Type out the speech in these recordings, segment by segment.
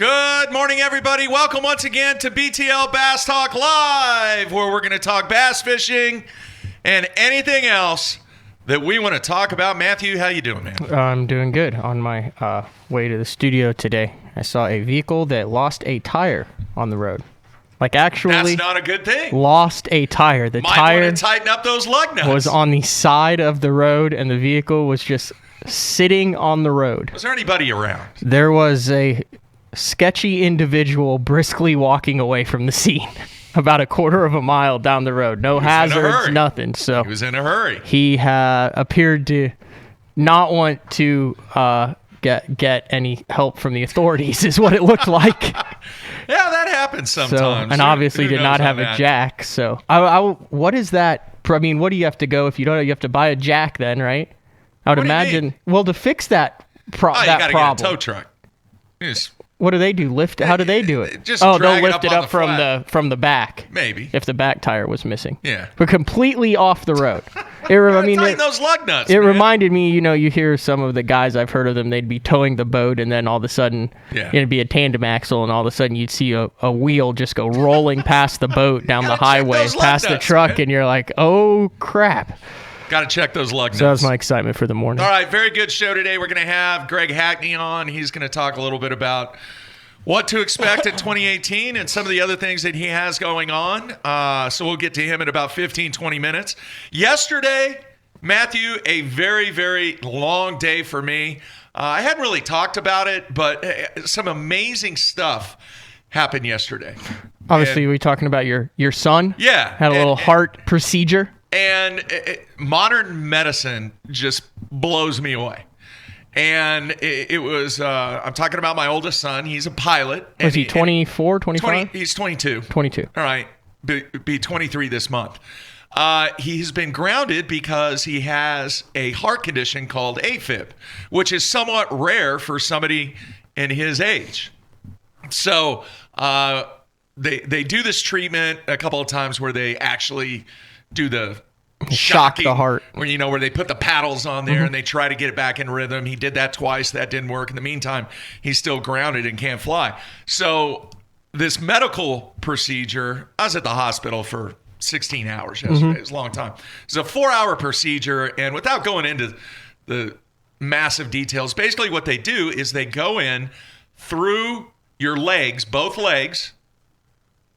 Good morning, everybody. Welcome once again to BTL Bass Talk Live, where we're going to talk bass fishing and anything else that we want to talk about. Matthew, how you doing, man? I'm doing good. On my way to the studio today, I saw a vehicle that lost a tire on the road. Like, actually, that's not a good thing. Lost a tire. The Might tire want to tighten up those lug nuts. was on the side of the road, and the vehicle was just sitting on the road. Was there anybody around? There was a sketchy individual briskly walking away from the scene about a quarter of a mile down the road. No hazards, nothing. So he was in a hurry. He appeared to not want to get any help from the authorities, is what it looked like. Yeah, that happens sometimes. So, and obviously did not have a jack. So, what is that? I mean, what do you have to go if you don't? You have to buy a jack then, right? I would imagine. Well, to fix that problem. You got to get a tow truck. What do they do? Lift? How do they do it? They'll lift it up from the back. Maybe if the back tire was missing. Yeah, but completely off the road. Tighten those lug nuts. It reminded me, you hear some of the guys, I've heard of them. They'd be towing the boat, and then all of a sudden, it'd be a tandem axle, and all of a sudden you'd see a wheel just go rolling past the boat down the highway, past the truck, and you're like, oh crap. Got to check those lug nuts. So that was my excitement for the morning. All right, very good show today. We're going to have Greg Hackney on. He's going to talk a little bit about what to expect in 2018 and some of the other things that he has going on. So we'll get to him in about 15, 20 minutes. Yesterday, Matthew, a very, very long day for me. I hadn't really talked about it, but some amazing stuff happened yesterday. Obviously, we're talking about your son. Yeah. Had a little heart procedure. And modern medicine just blows me away. And it was, I'm talking about my oldest son. He's a pilot. Was he 24, 25? He's 22. 22. All right. Be 23 this month. He's been grounded because he has a heart condition called AFib, which is somewhat rare for somebody in his age. So they do this treatment a couple of times where they actually do the shock the heart, where they put the paddles on there and they try to get it back in rhythm. He did that twice. That didn't work. In the meantime, he's still grounded and can't fly. So this medical procedure, I was at the hospital for 16 hours yesterday. It was a long time. It's a 4-hour procedure. And without going into the massive details, basically what they do is they go in through your legs, both legs,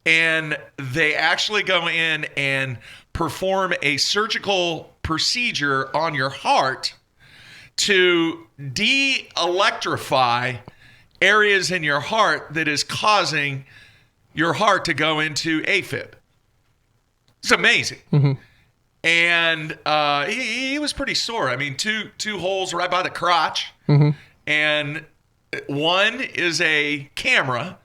and they actually go in and perform a surgical procedure on your heart to de-electrify areas in your heart that is causing your heart to go into AFib. It's amazing. And he was pretty sore. I mean, two holes right by the crotch. And one is a camera.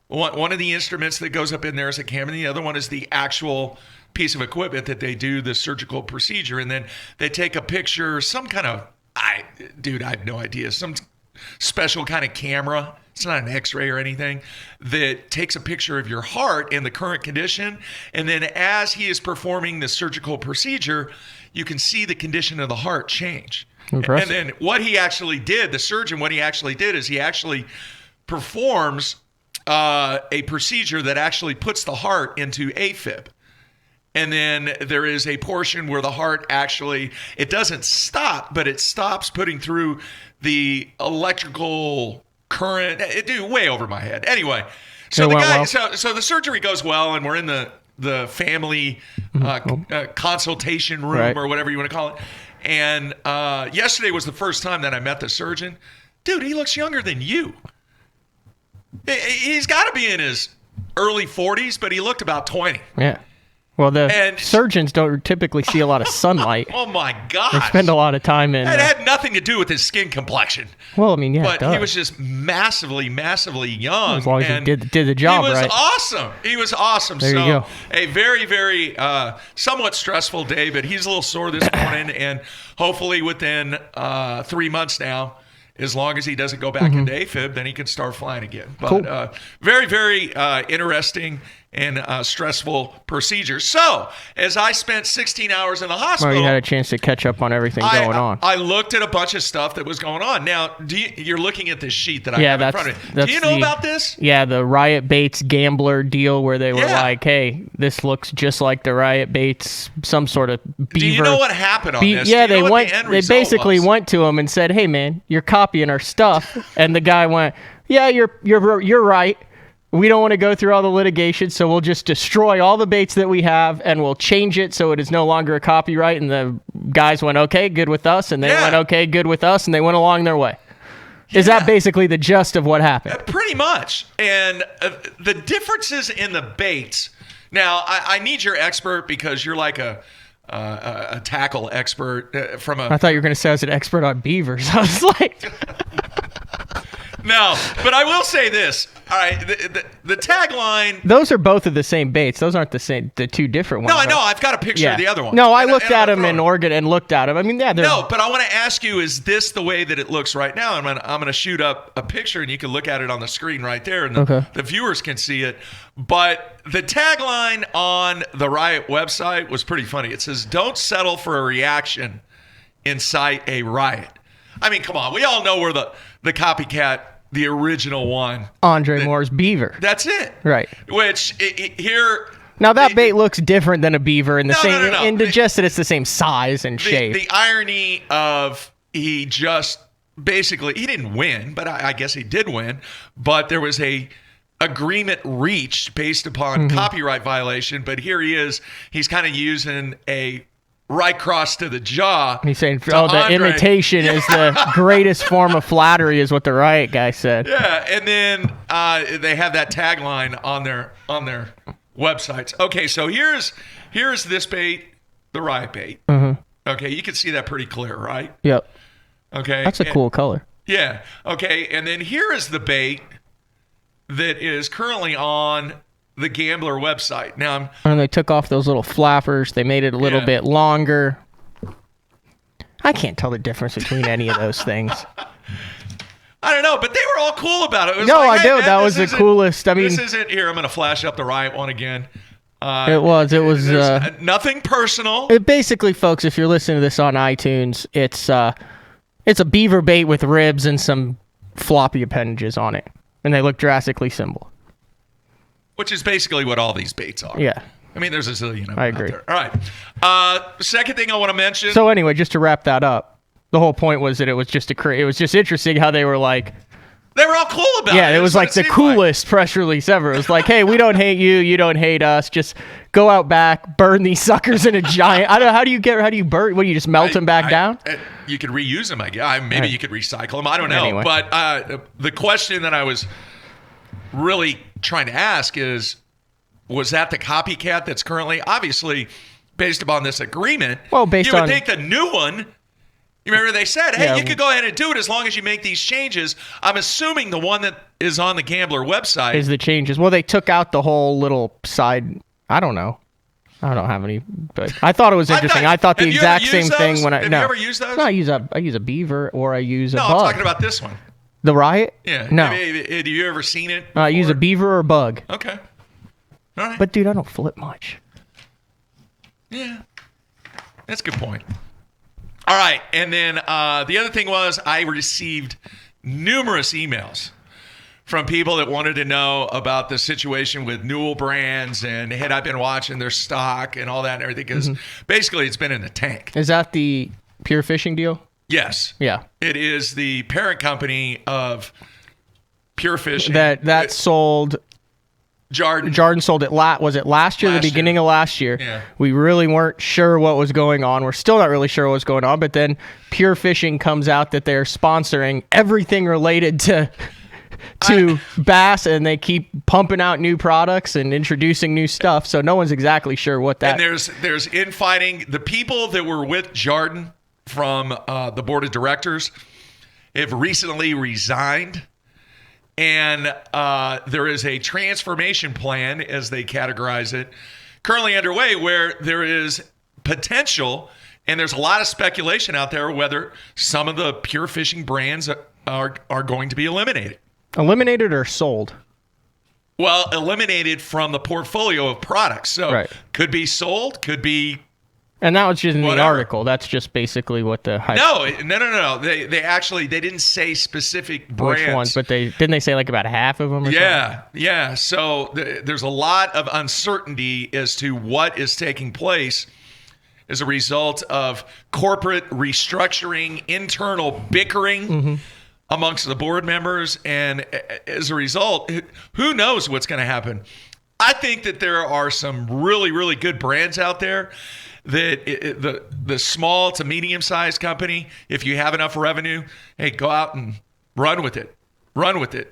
One of the instruments that goes up in there is a camera. The other one is the actual piece of equipment that they do the surgical procedure. And then they take a picture, some kind of, I have no idea, some special kind of camera. It's not an x-ray or anything, that takes a picture of your heart in the current condition. And then as he is performing the surgical procedure, you can see the condition of the heart change. Impressive. And then what he actually did, the surgeon, what he actually did is he actually performs a procedure that actually puts the heart into AFib. And then there is a portion where the heart actually, it doesn't stop, but it stops putting through the electrical current. Way over my head. Anyway, so so the surgery goes well, and we're in the family consultation room, or whatever you want to call it. And yesterday was the first time that I met the surgeon. Dude, he looks younger than you. He's got to be in his early 40s, but he looked about 20. Yeah. Well, surgeons don't typically see a lot of sunlight. Oh, my gosh. They spend a lot of time in... It had nothing to do with his skin complexion. Well, I mean, yeah, but he was just massively, massively young. As long as he did the job right. He was awesome. There you go. A very, very somewhat stressful day, but he's a little sore this morning, and hopefully within 3 months now, as long as he doesn't go back into AFib, then he can start flying again. But cool. Very, very interesting. and stressful procedures. So, as I spent 16 hours in the hospital, you had a chance to catch up on everything going on. I looked at a bunch of stuff that was going on. Now, you're looking at this sheet that I have in front of me. Do you know about this? Yeah, the Riot Baits gambler deal where they were like, hey, this looks just like the Riot Baits, some sort of beaver. Do you know what happened on this? Yeah, they basically went to him and said, hey, man, you're copying our stuff. And the guy went, yeah, you're right. We don't want to go through all the litigation, so we'll just destroy all the baits that we have, and we'll change it so it is no longer a copyright. And the guys went, okay, good with us, and they went, okay, good with us, and they went along their way. Is that basically the gist of what happened? Pretty much. And the differences in the baits. Now, I need your expert because you're like a tackle expert from a... I thought you were going to say I was an expert on beavers. I was like... No, but I will say this. All right, the tagline... Those are both of the same baits. Those aren't the two different ones. No, I know. I've got a picture of the other one. No, I looked at them in Oregon and looked at them. I mean, yeah, they're... No, but I want to ask you, is this the way that it looks right now? I'm going to shoot up a picture, and you can look at it on the screen right there, and the viewers can see it. But the tagline on the Riot website was pretty funny. It says, "Don't settle for a reaction, incite a riot." I mean, come on. We all know where the copycat... The original one. Andre Moore's beaver. That's it. Right. Which, here... Now, that bait looks different than a beaver in the same... No. And just that it's the same size and shape. The irony of he just... Basically, he didn't win, but I guess he did win. But there was a agreement reached based upon copyright violation. But here he is. He's kind of using a... right cross to the jaw. He's saying, the imitation is the greatest form of flattery, is what the Riot guy said. Yeah, and then they have that tagline on their websites. Okay, so here's this bait, the Riot bait. Mm-hmm. Okay, you can see that pretty clear, right? Yep. Okay. That's a cool color. Yeah. Okay, and then here is the bait that is currently on the Gambler website. Now, and they took off those little flappers. They made it a little bit longer. I can't tell the difference between any of those things. I don't know, but they were all cool about it. I do. That was the coolest. I mean, this isn't here. I'm going to flash up the Riot one again. It was nothing personal. Basically, folks, if you're listening to this on iTunes, it's a beaver bait with ribs and some floppy appendages on it, and they look drastically similar. Which is basically what all these baits are. Yeah. I mean, there's a zillion of them I agree. out there. All right. Second thing I want to mention. So anyway, just to wrap that up, the whole point was that it was just interesting how they were like. They were all cool about it. Yeah, it was like the coolest press release ever. It was like, hey, we don't hate you. You don't hate us. Just go out back, burn these suckers in a giant. I don't know. How do you burn? What do you just melt them back down? You could reuse them, I guess. Maybe you could recycle them. I don't know. Anyway. But the question that I was really trying to ask is, was that the copycat that's currently, obviously, based upon this agreement? Well, you would think the new one, you remember they said, hey, you could go ahead and do it as long as you make these changes. I'm assuming the one that is on the Gambler website is the changes. Well, they took out the whole little side. I don't know. I don't have any, but I thought it was interesting. I thought the exact same thing when Have you ever used those? No, I use a beaver or I use a bug. No, I'm talking about this one. The Riot? Yeah. No. Have you ever seen it? I use a beaver or a bug. Okay. All right. But, dude, I don't flip much. Yeah. That's a good point. All right. And then the other thing was I received numerous emails from people that wanted to know about the situation with Newell Brands and had I been watching their stock and all that and everything because basically it's been in the tank. Is that the Pure Fishing deal? Yes. Yeah. It is the parent company of Pure Fishing. That sold... Jarden sold it was it last year, the beginning of last year? Yeah. We really weren't sure what was going on. We're still not really sure what was going on, but then Pure Fishing comes out that they're sponsoring everything related to bass, and they keep pumping out new products and introducing new stuff, so no one's exactly sure what that... And there's infighting. The people that were with Jarden from the board of directors have recently resigned. And there is a transformation plan, as they categorize it, currently underway where there is potential, and there's a lot of speculation out there whether some of the Pure Fishing brands are going to be eliminated. Eliminated or sold? Well, eliminated from the portfolio of products. So could be sold, could be. And that was just in the article. That's just basically what the hype. No. They didn't say specific brands. Which ones? But didn't they say like about half of them? Or something? Yeah. So there's a lot of uncertainty as to what is taking place as a result of corporate restructuring, internal bickering amongst the board members, and as a result, who knows what's going to happen? I think that there are some really, really good brands out there. That the small to medium-sized company, if you have enough revenue, hey, go out and run with it.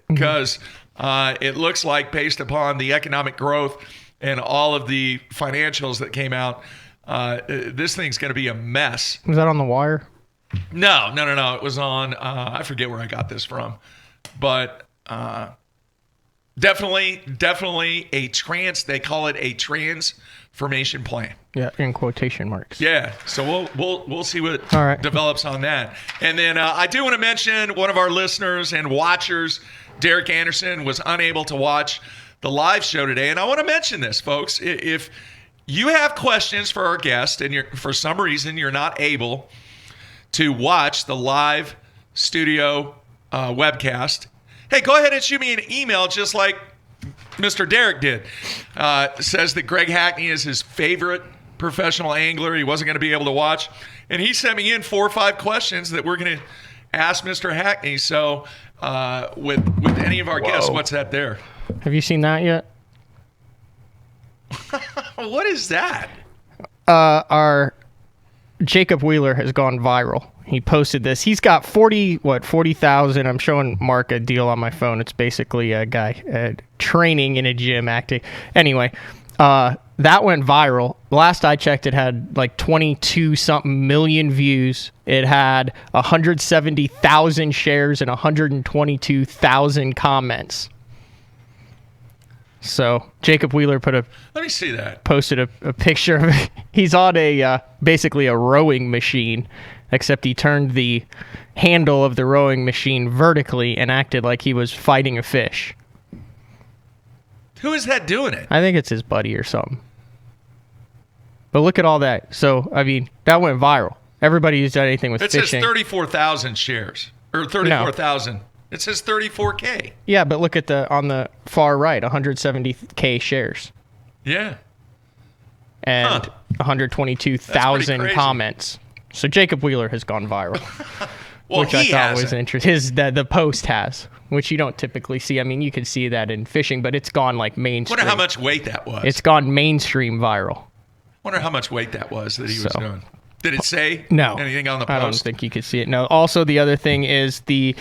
Because it looks like, based upon the economic growth and all of the financials that came out, this thing's going to be a mess. Was that on The Wire? No. It was on, I forget where I got this from. But definitely they call it a transformation plan. Yeah, in quotation marks. Yeah, so we'll see what develops on that. And then I do want to mention one of our listeners and watchers, Derek Anderson, was unable to watch the live show today. And I want to mention this, folks. If you have questions for our guest and for some reason you're not able to watch the live studio webcast, hey, go ahead and shoot me an email just like Mr. Derek did. Says that Greg Hackney is his favorite professional angler. He wasn't going to be able to watch. And he sent me in 4 or 5 questions that we're going to ask Mr. Hackney. So with any of our guests, what's that there? Have you seen that yet? What is that? Our Jacob Wheeler has gone viral. He posted this. He's got 40,000. I'm showing Mark a deal on my phone. It's basically a guy training in a gym acting. Anyway, that went viral. Last I checked, it had like 22-something million views. It had 170,000 shares and 122,000 comments. So Jacob Wheeler let me see that. Posted a picture of it. He's on basically a rowing machine, except he turned the handle of the rowing machine vertically and acted like he was fighting a fish. Who is that doing it? I think it's his buddy or something. But look at all that. So, I mean, that went viral. Everybody who's done anything with fishing. It says 34,000 shares. Or 34,000. No. It says 34K. Yeah, but look at on the far right, 170K shares. Yeah. And 122,000 comments. So Jacob Wheeler has gone viral. Which I thought was interesting. The post has, which you don't typically see. I mean, you can see that in fishing, but it's gone like mainstream. Wonder how much weight that was. It's gone mainstream viral. Wonder how much weight that was that he was doing. Did it say anything on the post? I don't think you could see it. No. Also, the other thing is the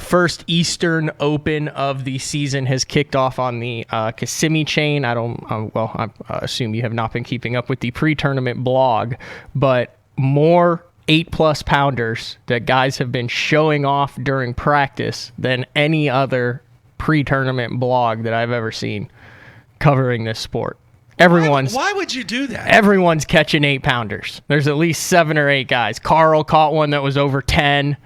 first Eastern Open of the season has kicked off on the Kissimmee chain. I assume you have not been keeping up with the pre-tournament blog, but more 8+ pounders that guys have been showing off during practice than any other pre-tournament blog that I've ever seen covering this sport. Why would you do that? Everyone's catching 8-pounders. There's at least 7 or 8 guys. Carl caught one that was over 10.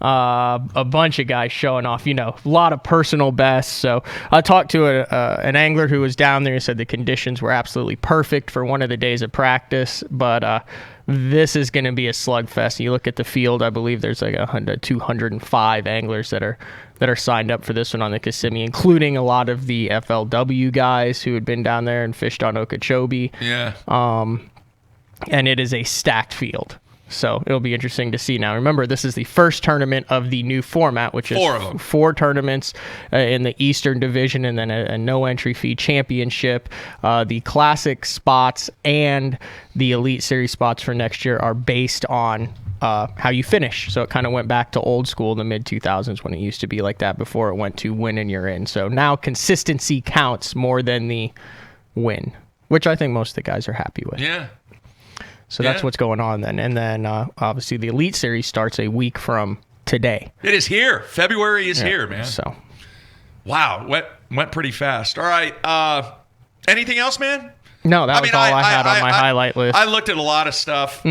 A bunch of guys showing off, a lot of personal bests. So I talked to an angler who was down there and said the conditions were absolutely perfect for one of the days of practice. But this is going to be a slugfest. You look at the field, I believe there's like 205 anglers that are signed up for this one on the Kissimmee, including a lot of the FLW guys who had been down there and fished on Okeechobee. Yeah. And it is a stacked field. So it'll be interesting to see. Now, remember, this is the first tournament of the new format, which is 4 of them. 4 tournaments in the Eastern Division and then a no-entry fee championship. The classic spots and the Elite Series spots for next year are based on how you finish. So it kind of went back to old school in the mid-2000s when it used to be like that before it went to win and you're in. So now consistency counts more than the win, which I think most of the guys are happy with. Yeah. So that's what's going on then. And then, obviously, the Elite Series starts a week from today. It is here. February is here, man. So, wow. Went pretty fast. All right. Anything else, man? No, that was all I had on my highlight list. I looked at a lot of stuff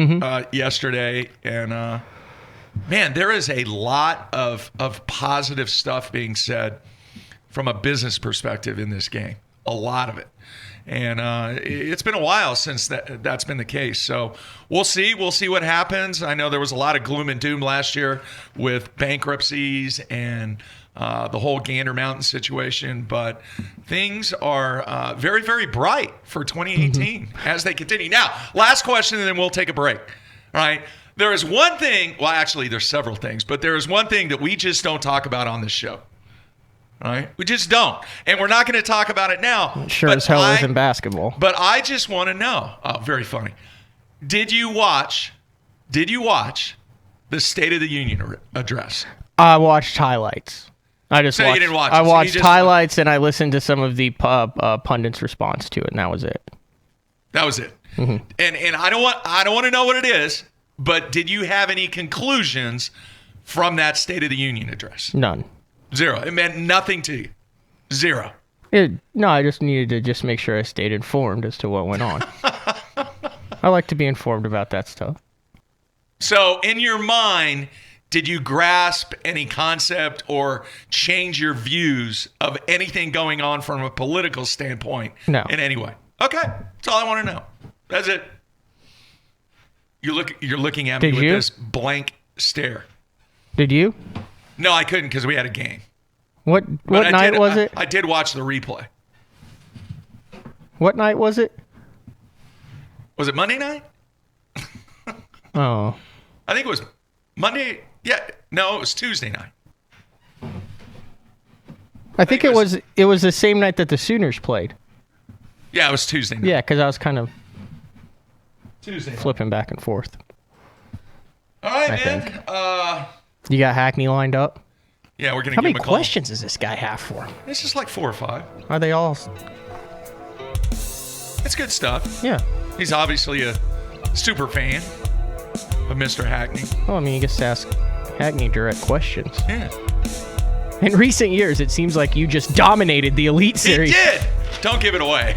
yesterday, and, man, there is a lot of positive stuff being said from a business perspective in this game. A lot of it. And it's been a while since that's been the case. So we'll see. We'll see what happens. I know there was a lot of gloom and doom last year with bankruptcies and the whole Gander Mountain situation. But things are very, very bright for 2018 as they continue. Now, last question, and then we'll take a break. All right. There is one thing. Well, actually, there's several things. But there is one thing that we just don't talk about on this show. All right, we just don't, and we're not going to talk about it now. Sure as hell isn't basketball. But I just want to know. Oh, very funny. Did you watch the State of the Union address? I watched highlights. You didn't watch it. I watched highlights and I listened to some of the pundits' response to it, and that was it. That was it. Mm-hmm. And I don't want to know what it is, but did you have any conclusions from that State of the Union address? None. Zero. It meant nothing to you. Zero. No, I just needed to just make sure I stayed informed as to what went on. I like to be informed about that stuff. So, in your mind, did you grasp any concept or change your views of anything going on from a political standpoint? No. In any way? Okay. That's all I want to know. That's it. You're looking at me with this blank stare. Did you? No, I couldn't because we had a game. What night was it? I did watch the replay. What night was it? Was it Monday night? Oh. I think it was Monday. Yeah. No, it was Tuesday night. I think it was the same night that the Sooners played. Yeah, it was Tuesday night. Yeah, because I was kind of Tuesday flipping back and forth. All right, man. You got Hackney lined up? Yeah, we're going to give him a call. How many questions does this guy have for him? It's just like 4 or 5. Are they all? It's good stuff. Yeah. He's obviously a super fan of Mr. Hackney. Well, I mean, you just ask Hackney direct questions. Yeah. In recent years, it seems like you just dominated the Elite Series. He did! Don't give it away.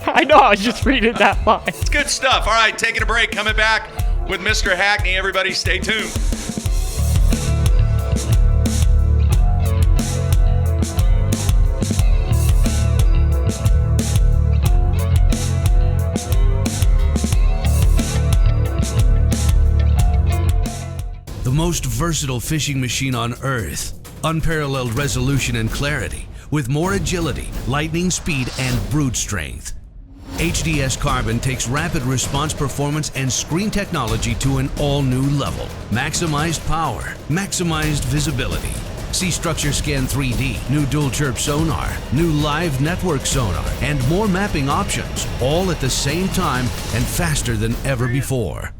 I know, I was just reading that line. It's good stuff. All right, taking a break. Coming back with Mr. Hackney. Everybody stay tuned. The most versatile fishing machine on Earth. Unparalleled resolution and clarity, with more agility, lightning speed, and brute strength. HDS Carbon takes rapid response performance and screen technology to an all-new level. Maximized power, maximized visibility. See Structure Scan 3D, new dual chirp sonar, new live network sonar, and more mapping options, all at the same time and faster than ever before.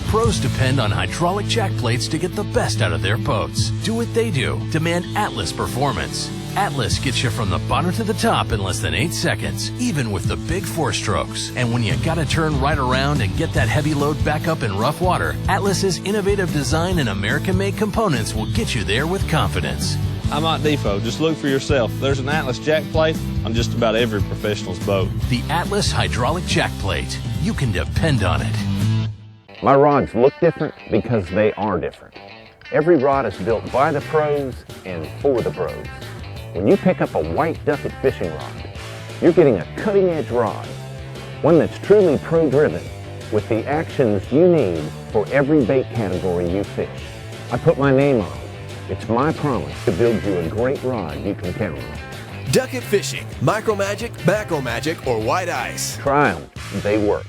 Pros depend on hydraulic jack plates to get the best out of their boats. Do what they do. Demand Atlas performance. Atlas gets you from the bottom to the top in less than 8 seconds, even with the big 4 strokes. And when you gotta turn right around and get that heavy load back up in rough water, Atlas's innovative design and American-made components will get you there with confidence. I'm at Depot. Just look for yourself. There's an Atlas jack plate on just about every professional's boat. The Atlas hydraulic jack plate. You can depend on it. My rods look different because they are different. Every rod is built by the pros and for the pros. When you pick up a white Duckett fishing rod, you're getting a cutting-edge rod, one that's truly pro-driven with the actions you need for every bait category you fish. I put my name on it. It's my promise to build you a great rod you can count on. Duckett Fishing, Micro Magic, Macro Magic, or White Ice. Try them. They work.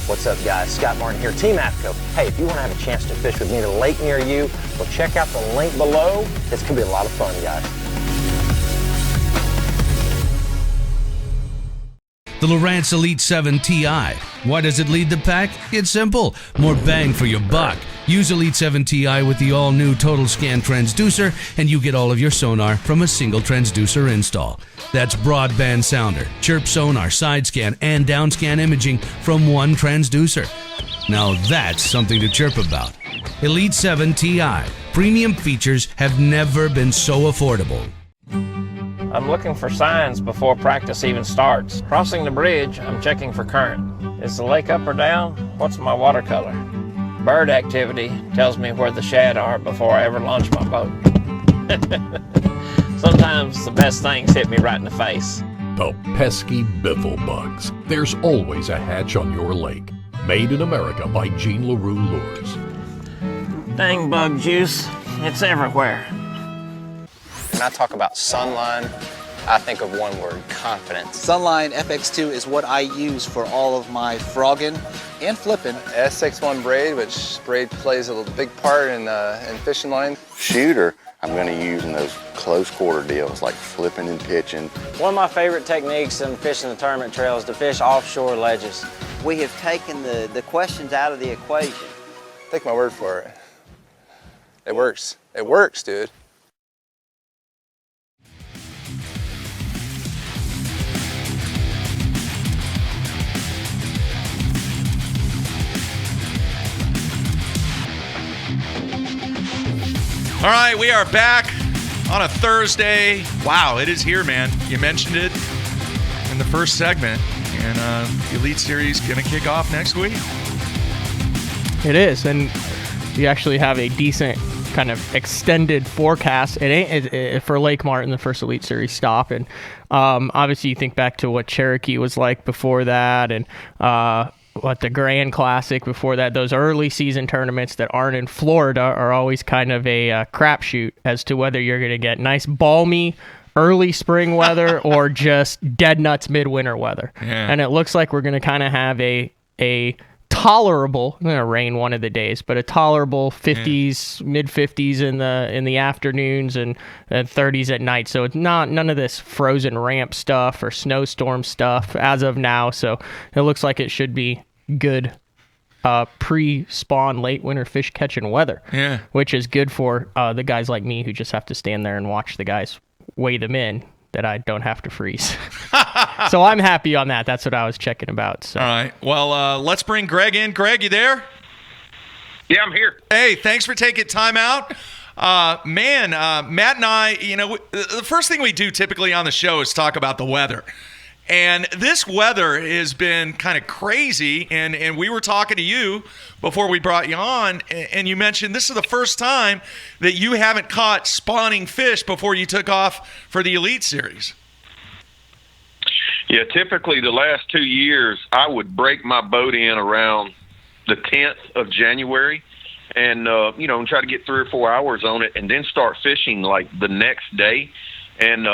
What's What's up, guys? Scott Martin here, Team AFCO. Hey, if you want to have a chance to fish with me at a lake near you, well, check out the link below. It's going to be a lot of fun, guys. The Lowrance Elite 7 TI. Why does it lead the pack? It's simple. More bang for your buck. Use Elite 7 TI with the all-new Total Scan transducer, and you get all of your sonar from a single transducer install. That's broadband sounder, chirp sonar, side scan, and down scan imaging from one transducer. Now that's something to chirp about. Elite 7 TI. Premium features have never been so affordable. I'm looking for signs before practice even starts. Crossing the bridge, I'm checking for current. Is the lake up or down? What's my watercolor? Bird activity tells me where the shad are before I ever launch my boat. Sometimes the best things hit me right in the face. The pesky Biffle bugs. There's always a hatch on your lake. Made in America by Jean LaRue Lures. Dang bug juice, it's everywhere. When I talk about Sunline, I think of one word: confidence. Sunline FX2 is what I use for all of my frogging and flipping. SX1 braid, which braid plays a big part in fishing line. Shooter, I'm going to use in those close quarter deals like flipping and pitching. One of my favorite techniques in fishing the tournament trail is to fish offshore ledges. We have taken the questions out of the equation. Take my word for it. It works. It works, dude. All right, we are back on a Thursday. Wow, it is here, man. You mentioned it in the first segment, and the Elite Series going to kick off next week. It is, and you actually have a decent kind of extended forecast. It ain't for Lake Martin, the first Elite Series stop, and obviously you think back to what Cherokee was like before that, and what the Grand Classic before that. Those early season tournaments that aren't in Florida are always kind of a crapshoot as to whether you're going to get nice balmy early spring weather or just dead nuts midwinter weather. Yeah. And it looks like we're going to kind of have a tolerable, I'm going to rain one of the days, but a tolerable 50s, mid 50s in the afternoons and 30s at night. So it's none of this frozen ramp stuff or snowstorm stuff as of now. So it looks like it should be good pre-spawn late winter fish catching weather. Yeah. Which is good for the guys like me who just have to stand there and watch the guys weigh them in, that I don't have to freeze. So I'm happy on that. That's what I was checking about. So. All right. Well, let's bring Greg in. Greg, you there? Yeah, I'm here. Hey, thanks for taking time out. Matt and I, the first thing we do typically on the show is talk about the weather. And this weather has been kind of crazy, and we were talking to you before we brought you on, and you mentioned this is the first time that you haven't caught spawning fish before you took off for the Elite Series. Yeah, typically the last 2 years, I would break my boat in around the 10th of January and, and try to get 3 or 4 hours on it and then start fishing like the next day. And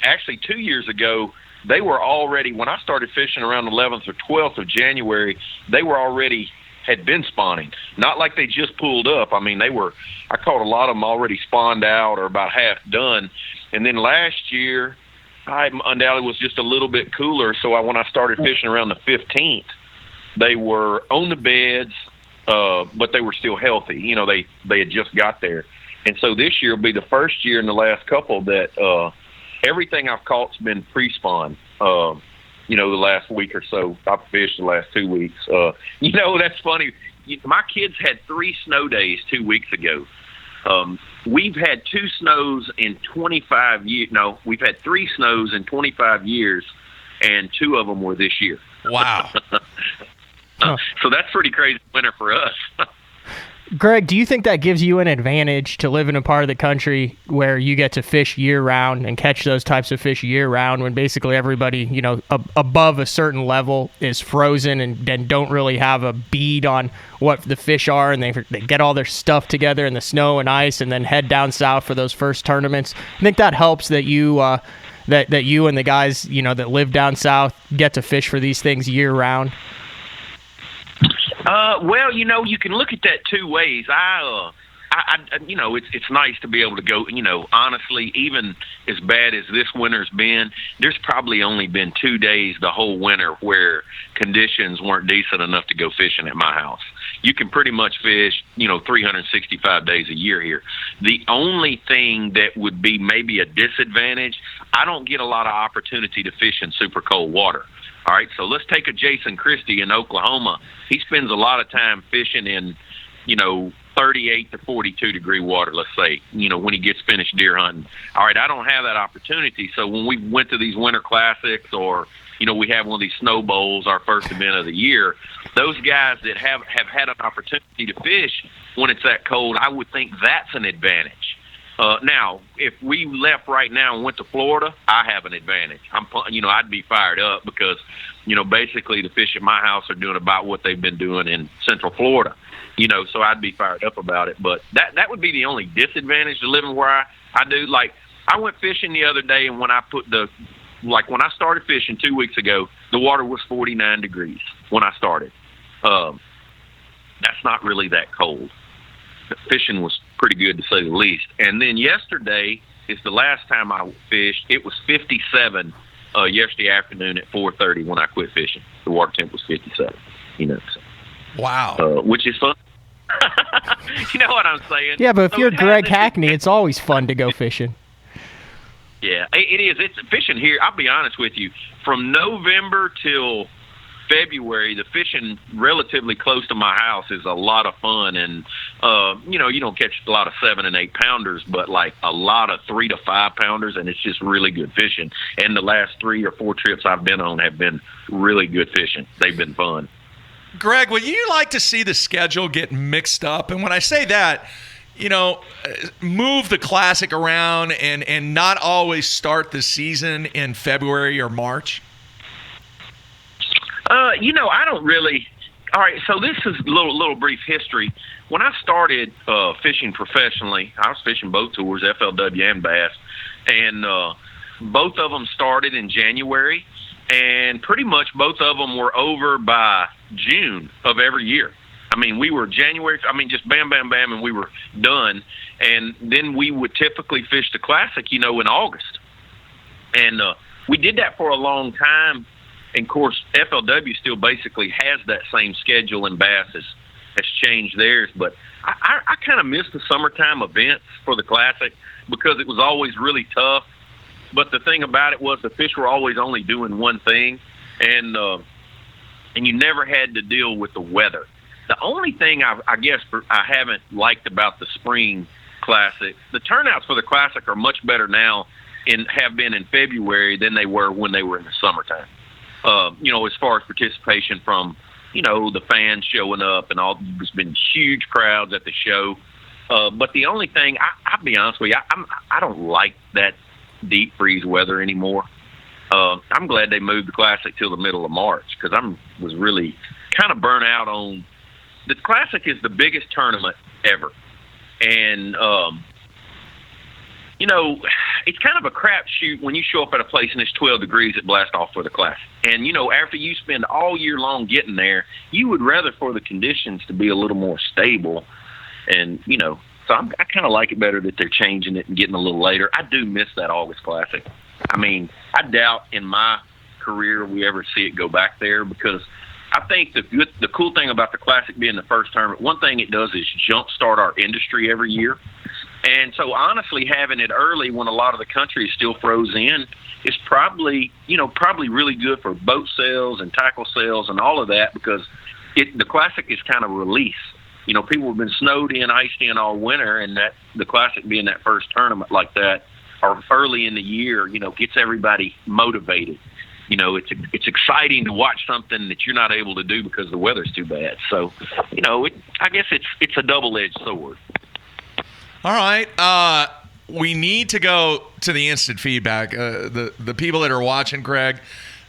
actually 2 years ago, they were already, when I started fishing around the 11th or 12th of January, they were already had been spawning. Not like they just pulled up. I mean, I caught a lot of them already spawned out or about half done. And then last year, I undoubtedly was just a little bit cooler. So when I started fishing around the 15th, they were on the beds, but they were still healthy. They had just got there. And so this year will be the first year in the last couple that everything I've caught's been pre-spawn. The last week or so. I've fished the last 2 weeks. That's funny. My kids had 3 snow days 2 weeks ago. We've had 2 snows in 25 years. No, we've had 3 snows in 25 years, and 2 of them were this year. Wow. So that's pretty crazy winter for us. Greg, do you think that gives you an advantage to live in a part of the country where you get to fish year-round and catch those types of fish year-round when basically everybody, above a certain level is frozen and don't really have a bead on what the fish are, and they get all their stuff together in the snow and ice and then head down south for those first tournaments? I think that helps that you that you and the guys, that live down south get to fish for these things year-round. Well, you can look at that two ways. It's nice to be able to go, honestly, even as bad as this winter's been, there's probably only been 2 days the whole winter where conditions weren't decent enough to go fishing at my house. You can pretty much fish, 365 days a year here. The only thing that would be maybe a disadvantage, I don't get a lot of opportunity to fish in super cold water. All right, so let's take a Jason Christie in Oklahoma. He spends a lot of time fishing in, 38 to 42 degree water, let's say, when he gets finished deer hunting. All right, I don't have that opportunity. So when we went to these winter classics or, we have one of these snow bowls, our first event of the year, those guys that have had an opportunity to fish when it's that cold, I would think that's an advantage. Now, if we left right now and went to Florida, I have an advantage. I'd be fired up because, basically the fish at my house are doing about what they've been doing in Central Florida. So I'd be fired up about it. But that would be the only disadvantage to living where I do. Like, I went fishing the other day, and when I started fishing 2 weeks ago, the water was 49 degrees when I started. That's not really that cold. The fishing was pretty good, to say the least. And then yesterday is the last time I fished. It was 57 yesterday afternoon at 4:30 when I quit fishing. The water temp was 57. So. Wow. Which is fun. You know what I'm saying? Yeah, but if you're Greg Hackney, it's always fun to go fishing. Yeah, it is. It's fishing here. I'll be honest with you. From November till February, the fishing relatively close to my house is a lot of fun. And, you don't catch a lot of 7 and 8 pounders, but like a lot of 3 to 5 pounders. And it's just really good fishing. And the last 3 or 4 trips I've been on have been really good fishing. They've been fun. Greg, would you like to see the schedule get mixed up? And when I say that, move the Classic around and not always start the season in February or March? I don't really. All right, so this is a little brief history. When I started fishing professionally, I was fishing boat tours, FLW and bass, and both of them started in January, and pretty much both of them were over by June of every year. I mean, we were January, just bam, bam, bam, and we were done. And then we would typically fish the Classic, in August. And we did that for a long time. And, of course, FLW still basically has that same schedule, and bass has changed theirs. But I kind of miss the summertime events for the Classic because it was always really tough. But the thing about it was the fish were always only doing one thing, and you never had to deal with the weather. The only thing I guess I haven't liked about the spring Classic, the turnouts for the Classic are much better now and have been in February than they were when they were in the summertime. As far as participation from, the fans showing up and all, there's been huge crowds at the show. But the only thing, I'll be honest with you, I don't like that deep freeze weather anymore. I'm glad they moved the Classic till the middle of March because I was really kind of burnt out on the Classic is the biggest tournament ever. And, it's kind of a crapshoot when you show up at a place and it's 12 degrees at blast off for the Classic. And, after you spend all year long getting there, you would rather for the conditions to be a little more stable. And, so I kind of like it better that they're changing it and getting a little later. I do miss that August Classic. I doubt in my career we ever see it go back there because I think the cool thing about the Classic being the first tournament, one thing it does is jumpstart our industry every year. And so honestly, having it early when a lot of the country is still frozen in is probably really good for boat sales and tackle sales and all of that because the Classic is kind of release. People have been snowed in, iced in all winter, and that the Classic being that first tournament like that or early in the year, gets everybody motivated. It's exciting to watch something that you're not able to do because the weather's too bad. So, I guess it's a double-edged sword. All right. We need to go to the instant feedback. The people that are watching, Greg,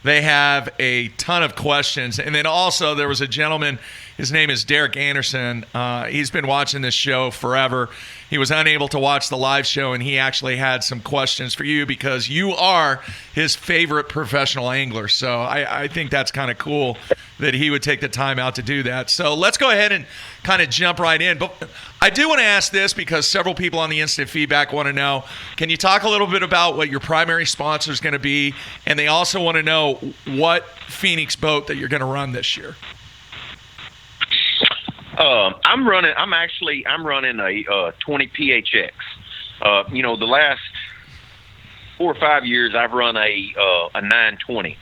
they have a ton of questions. And then also there was a gentleman, His name is Derek Anderson. He's been watching this show forever. He was unable to watch the live show, and he actually had some questions for you because you are his favorite professional angler. So I think that's kind of cool that he would take the time out to do that. So let's go ahead and kind of jump right in. But I do want to ask this because several people on the instant feedback want to know, can you talk a little bit about what your primary sponsor is going to be? And they also want to know what Phoenix boat that you're going to run this year. I'm running a 20 PHX. The last 4 or 5 years I've run a 920.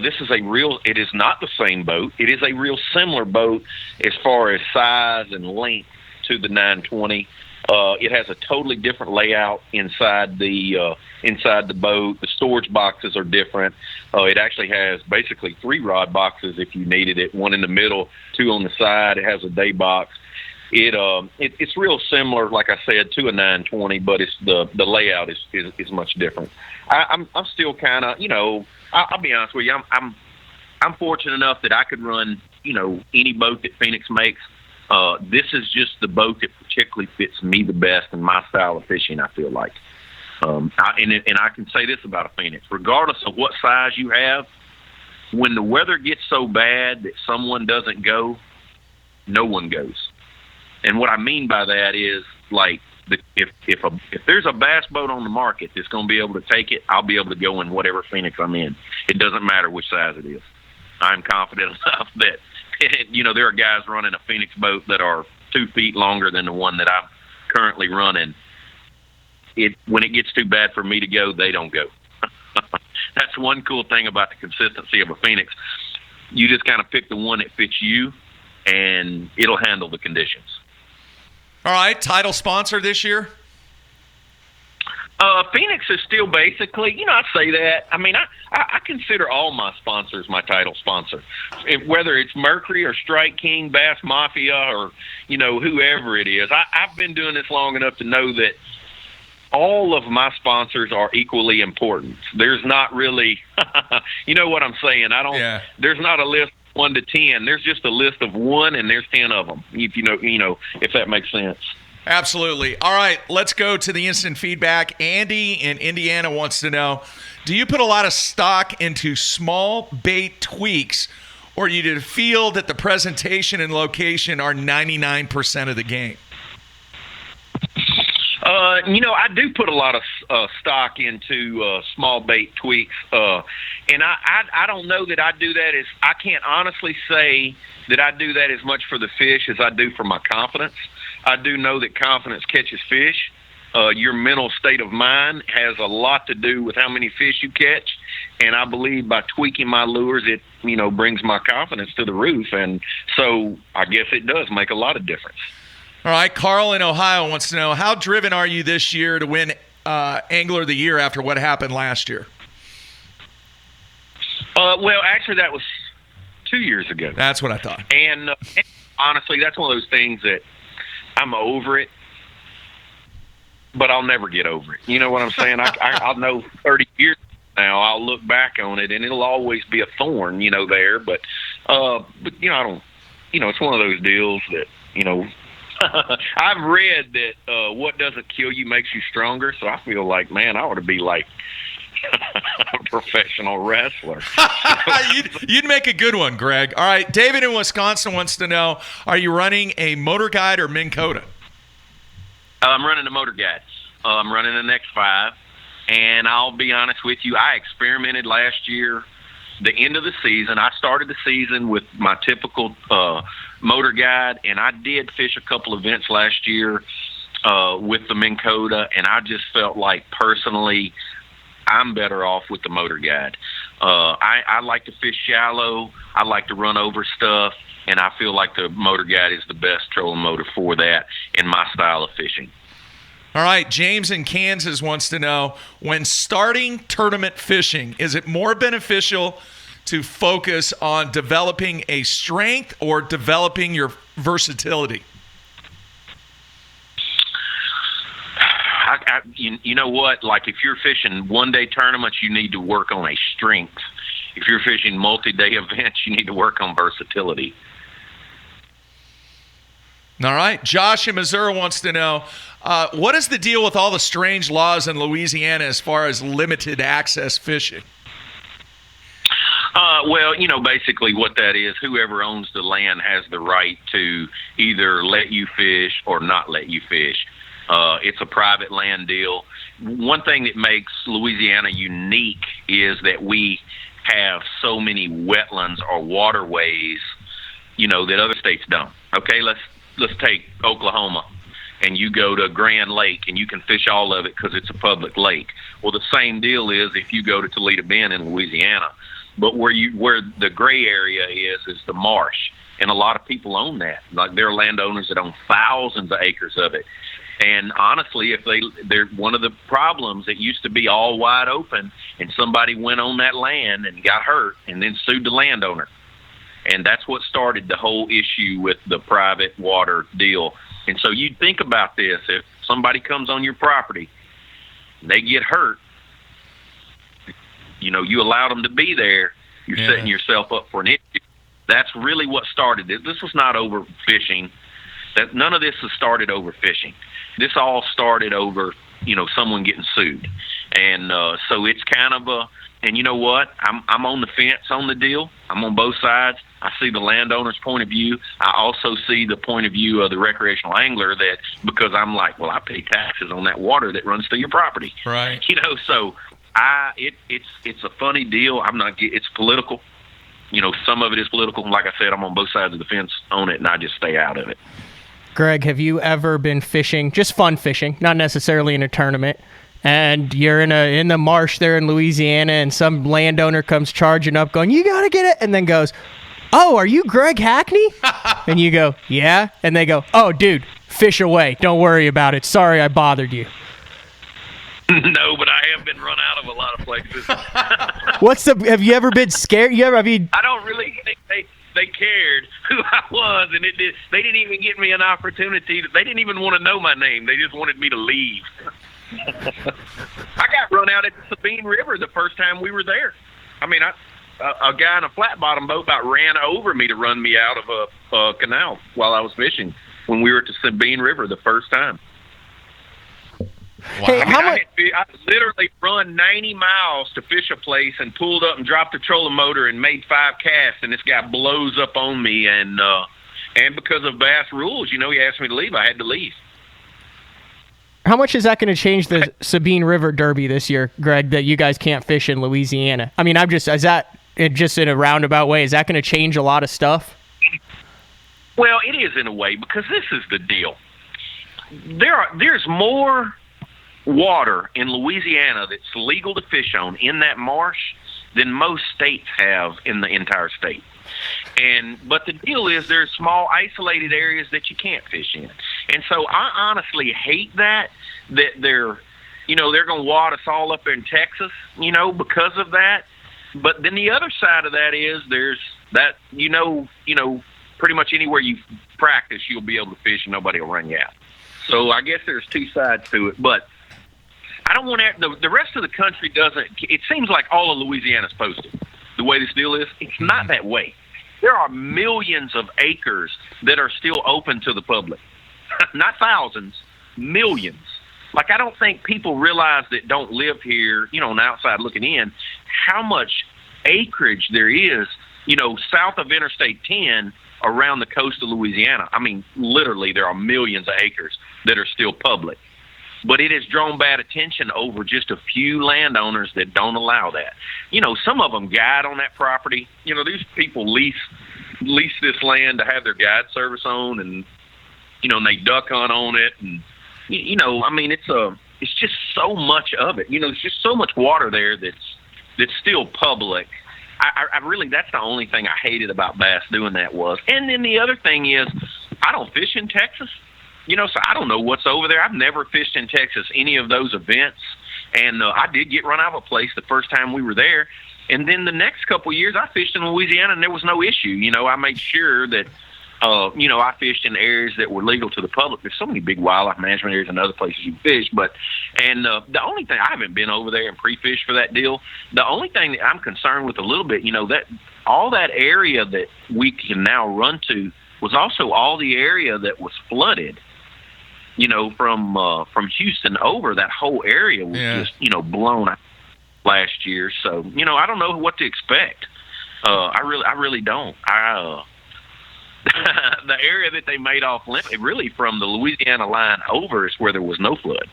This is it is not the same boat. It is a real similar boat as far as size and length to the 920. It has a totally different layout inside the boat. The storage boxes are different. It actually has basically 3 rod boxes if you needed it. 1 in the middle, 2 on the side. It has a day box. It's real similar, like I said, to a 920, but it's the layout is much different. I'm still kind of, I'll be honest with you. I'm fortunate enough that I could run, any boat that Phoenix makes. This is just the boat that particularly fits me the best in my style of fishing, I feel like. And I can say this about a Phoenix. Regardless of what size you have, when the weather gets so bad that someone doesn't go, no one goes. And what I mean by that is, like, if there's a bass boat on the market that's going to be able to take it, I'll be able to go in whatever Phoenix I'm in. It doesn't matter which size it is. I'm confident enough that there are guys running a Phoenix boat that are 2 feet longer than the one that I'm currently running. When it gets too bad for me to go, they don't go. That's one cool thing about the consistency of a Phoenix. You just kind of pick the one that fits you, and it'll handle the conditions. All right, title sponsor this year? Phoenix is still basically, I say that. I mean, I consider all my sponsors my title sponsor. Whether it's Mercury or Strike King, Bass Mafia, or, whoever it is. I've been doing this long enough to know that all of my sponsors are equally important. There's not really, you know what I'm saying? There's not a list 1 to 10. There's just a list of 1, and there's 10 of them. If that makes sense. Absolutely. All right, let's go to the instant feedback. Andy in Indiana wants to know, do you put a lot of stock into small bait tweaks, or do you feel that the presentation and location are 99% of the game? I do put a lot of stock into small bait tweaks, and I don't know that I do that I can't honestly say that I do that as much for the fish as I do for my confidence. I do know that confidence catches fish. Your mental state of mind has a lot to do with how many fish you catch, and I believe by tweaking my lures, it brings my confidence to the roof, and so I guess it does make a lot of difference. All right, Carl in Ohio wants to know, how driven are you this year to win Angler of the Year after what happened last year? Well, actually, that was 2 years ago. That's what I thought. And honestly, that's one of those things that I'm over it, but I'll never get over it. You know what I'm saying? I'll know 30 years now, I'll look back on it, and it'll always be a thorn, there. But I don't. It's one of those deals that I've read that what doesn't kill you makes you stronger. So I feel like, man, I ought to be like a professional wrestler. You'd make a good one, Greg. All right, David in Wisconsin wants to know, are you running a Motor Guide or Minn Kota? I'm running a Motor Guide. I'm running an X5, and I'll be honest with you, I experimented last year. The end of the season, I started the season with my typical Motor Guide, and I did fish a couple events last year with the Minn Kota, and I just felt like personally I'm better off with the Motor Guide. I like to fish shallow. I like to run over stuff, and I feel like the Motor Guide is the best trolling motor for that in my style of fishing. All right, James in Kansas wants to know, when starting tournament fishing, is it more beneficial to focus on developing a strength or developing your versatility? You know what? Like, if you're fishing one-day tournaments, you need to work on a strength. If you're fishing multi-day events, you need to work on versatility. All right. Josh in Missouri wants to know, what is the deal with all the strange laws in Louisiana as far as limited access fishing? Well, basically what that is, whoever owns the land has the right to either let you fish or not let you fish. It's a private land deal. One thing that makes Louisiana unique is that we have so many wetlands or waterways, that other states don't. Okay, let's take Oklahoma, and you go to Grand Lake, and you can fish all of it because it's a public lake. Well, the same deal is if you go to Toledo Bend in Louisiana. But where the gray area is the marsh, and a lot of people own that. Like there are landowners that own thousands of acres of it. And honestly, they're one of the problems, it used to be all wide open, and somebody went on that land and got hurt, and then sued the landowner. And that's what started the whole issue with the private water deal. And so you think about this: if somebody comes on your property, and they get hurt. You allowed them to be there. You're setting yourself up for an issue. That's really what started it. This was not over fishing. None of this has started over fishing. This all started over, someone getting sued. And so it's kind of and you know what? I'm on the fence on the deal. I'm on both sides. I see the landowner's point of view. I also see the point of view of the recreational angler that, because I'm like, well, I pay taxes on that water that runs through your property. Right. So it's a funny deal. It's political. Some of it is political. Like I said, I'm on both sides of the fence on it, and I just stay out of it. Greg, have you ever been fishing, just fun fishing, not necessarily in a tournament, and you're in the marsh there in Louisiana, and some landowner comes charging up going, "You got to get it," and then goes, "Oh, are you Greg Hackney?" And you go, "Yeah," and they go, "Oh, dude, fish away. Don't worry about it. Sorry I bothered you." No, but I have been run out of a lot of places. Have you ever been scared? I don't really think they cared who I was, and they didn't even give me an opportunity. They didn't even want to know my name. They just wanted me to leave. I got run out at the Sabine River the first time we were there. I mean, a guy in a flat bottom boat about ran over me to run me out of a canal while I was fishing when we were at the Sabine River the first time. Wow. Hey, I literally run 90 miles to fish a place and pulled up and dropped the trolling motor and made 5 casts, and this guy blows up on me, and because of bass rules, he asked me to leave. I had to leave. How much is that going to change the Sabine River Derby this year, Greg, that you guys can't fish in Louisiana? I mean, is that just in a roundabout way, is that going to change a lot of stuff? Well, it is in a way, because this is the deal. There's more water in Louisiana that's legal to fish on in that marsh than most states have in the entire state. But the deal is there's small isolated areas that you can't fish in. And so I honestly hate that they're going to wad us all up in Texas, because of that. But then the other side of that is there's that, pretty much anywhere you practice, you'll be able to fish and nobody will run you out. So I guess there's two sides to it, but I don't want the rest of the country doesn't. It seems like all of Louisiana's posted. The way this deal is, it's not that way. There are millions of acres that are still open to the public. Not thousands, millions. Like, I don't think people realize that don't live here, on the outside looking in, how much acreage there is, south of Interstate 10 around the coast of Louisiana. I mean, literally, there are millions of acres that are still public. But it has drawn bad attention over just a few landowners that don't allow that. Some of them guide on that property. These people lease this land to have their guide service on, and and they duck hunt on it, and I mean, it's just so much of it. There's just so much water there that's still public. I really, that's the only thing I hated about bass doing that was. And then the other thing is, I don't fish in Texas. So I don't know what's over there. I've never fished in Texas, any of those events. And I did get run out of a place the first time we were there. And then the next couple of years, I fished in Louisiana, and there was no issue. I made sure that, I fished in areas that were legal to the public. There's so many big wildlife management areas and other places you fish. The only thing, I haven't been over there and pre-fished for that deal. The only thing that I'm concerned with a little bit, that all that area that we can now run to, was also all the area that was flooded. From Houston over, that whole area was just, blown out last year. So, I don't know what to expect. I really don't. The area that they made off limit, really from the Louisiana line over, is where there was no flood.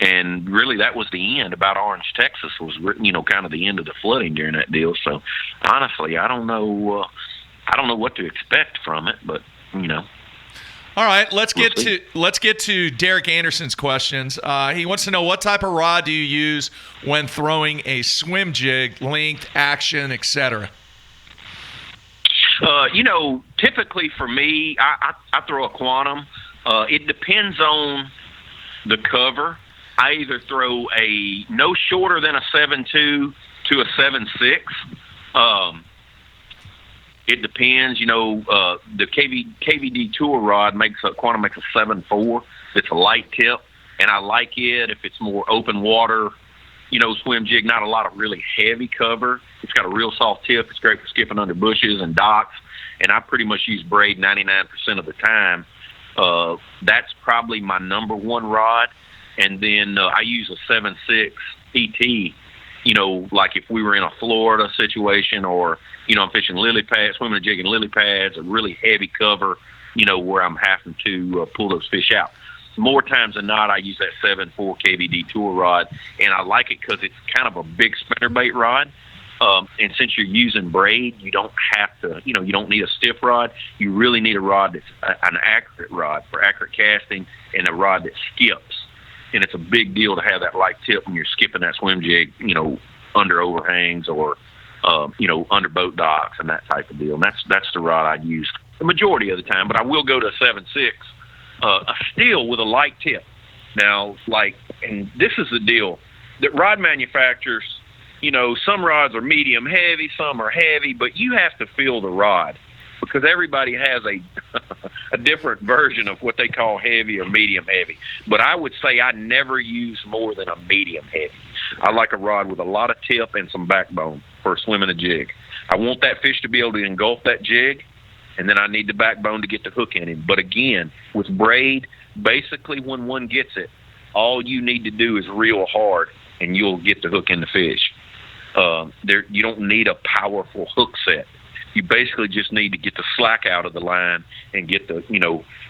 And really, that was the end. About Orange, Texas was, kind of the end of the flooding during that deal. So, honestly, I don't know what to expect from it, but, All right, let's get to Derek Anderson's questions. He wants to know, what type of rod do you use when throwing a swim jig, length, action, etc.? Typically for me, I throw a quantum. It depends on the cover. I either throw a no shorter than a 7.2 to a 7.6. It depends, the KVD tour rod quantum makes a 7.4. It's a light tip, and I like it if it's more open water, swim jig, not a lot of really heavy cover. It's got a real soft tip. It's great for skipping under bushes and docks, and I pretty much use braid 99% of the time. That's probably my number one rod, and then I use a 7.6 PT, like if we were in a Florida situation, or I'm fishing lily pads, swimming and jigging lily pads, a really heavy cover, where I'm having to pull those fish out. More times than not, I use that 7.4 KVD tour rod, and I like it because it's kind of a big spinnerbait rod. And since you're using braid, you don't have to, you don't need a stiff rod. You really need a rod that's an accurate rod for accurate casting, and a rod that skips. And it's a big deal to have that light tip when you're skipping that swim jig, under overhangs or under boat docks and that type of deal. And that's the rod I use the majority of the time. But I will go to a 7.6, a steel with a light tip. Now, and this is the deal that rod manufacturers, some rods are medium heavy, some are heavy, but you have to feel the rod, because everybody has a different version of what they call heavy or medium heavy. But I would say I never use more than a medium heavy. I like a rod with a lot of tip and some backbone for swimming a jig. I want that fish to be able to engulf that jig, and then I need the backbone to get the hook in him. But again, with braid, basically when one gets it, all you need to do is reel hard, and you'll get the hook in the fish. You don't need a powerful hook set. You basically just need to get the slack out of the line and get the,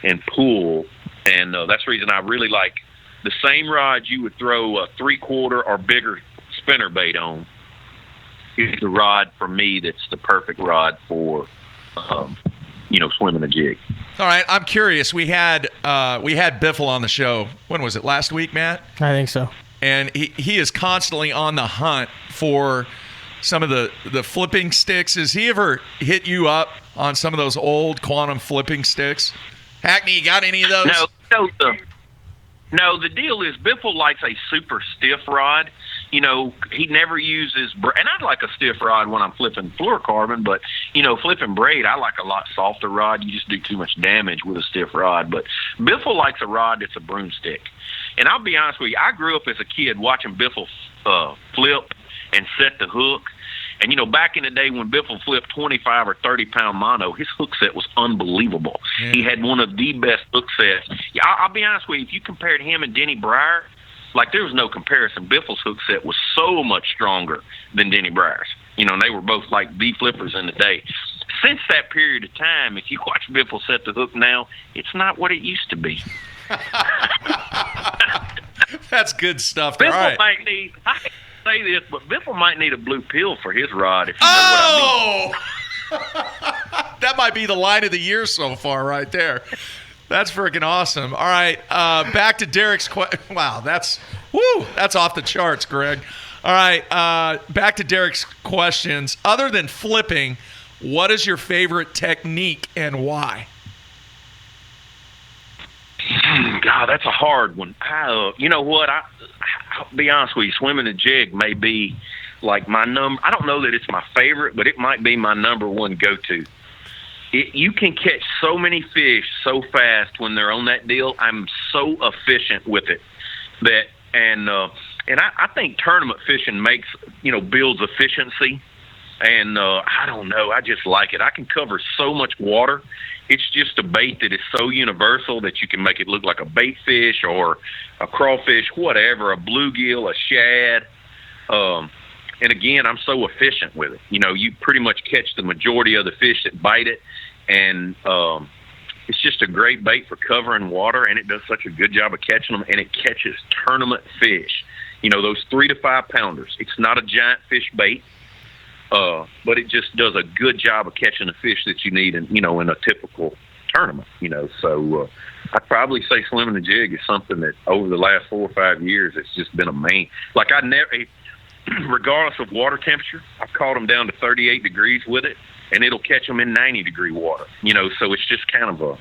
and pull. And that's the reason I really like the same rod you would throw a 3/4 or bigger spinnerbait on. Is the rod for me that's the perfect rod for, swimming a jig. All right, I'm curious. We had Biffle on the show. When was it? Last week, Matt? I think so. And he is constantly on the hunt for some of the flipping sticks. Has he ever hit you up on some of those old quantum flipping sticks? Hackney, you got any of those? No, the deal is Biffle likes a super stiff rod. He never uses and I'd like a stiff rod when I'm flipping fluorocarbon, but, flipping braid, I like a lot softer rod. You just do too much damage with a stiff rod. But Biffle likes a rod that's a broomstick. And I'll be honest with you, I grew up as a kid watching Biffle flip and set the hook. And, back in the day when Biffle flipped 25 or 30-pound mono, his hook set was unbelievable. Yeah. He had one of the best hook sets. I'll be honest with you, if you compared him and Denny Breyer, there was no comparison. Biffle's hook set was so much stronger than Denny Breyer's. They were both the flippers in the day. Since that period of time, if you watch Biffle set the hook now, it's not what it used to be. That's good stuff. Biffle might need... say this, but Biffle might need a blue pill for his rod, if you know what I mean. That might be the line of the year so far right there. That's freaking awesome. All right, back to Derek's question. Wow, that's off the charts, Greg. All right, back to Derek's questions. Other than flipping, what is your favorite technique and why? God, that's a hard one. You know what? I'll be honest with you. Swimming a jig may be my number. I don't know that it's my favorite, but it might be my number one go-to. You can catch so many fish so fast when they're on that deal. I'm so efficient with it and I think tournament fishing builds efficiency. And I don't know, I just like it. I can cover so much water. It's just a bait that is so universal that you can make it look like a bait fish or a crawfish, whatever, a bluegill, a shad. And again, I'm so efficient with it. You pretty much catch the majority of the fish that bite it. And it's just a great bait for covering water, and it does such a good job of catching them, and it catches tournament fish. Those 3 to 5 pounders. It's not a giant fish bait. But it just does a good job of catching the fish that you need in a typical tournament, So I'd probably say swimming the jig is something that over the last 4 or 5 years, it's just been a main. Like regardless of water temperature, I've caught them down to 38 degrees with it, and it'll catch them in 90-degree water, So it's just kind of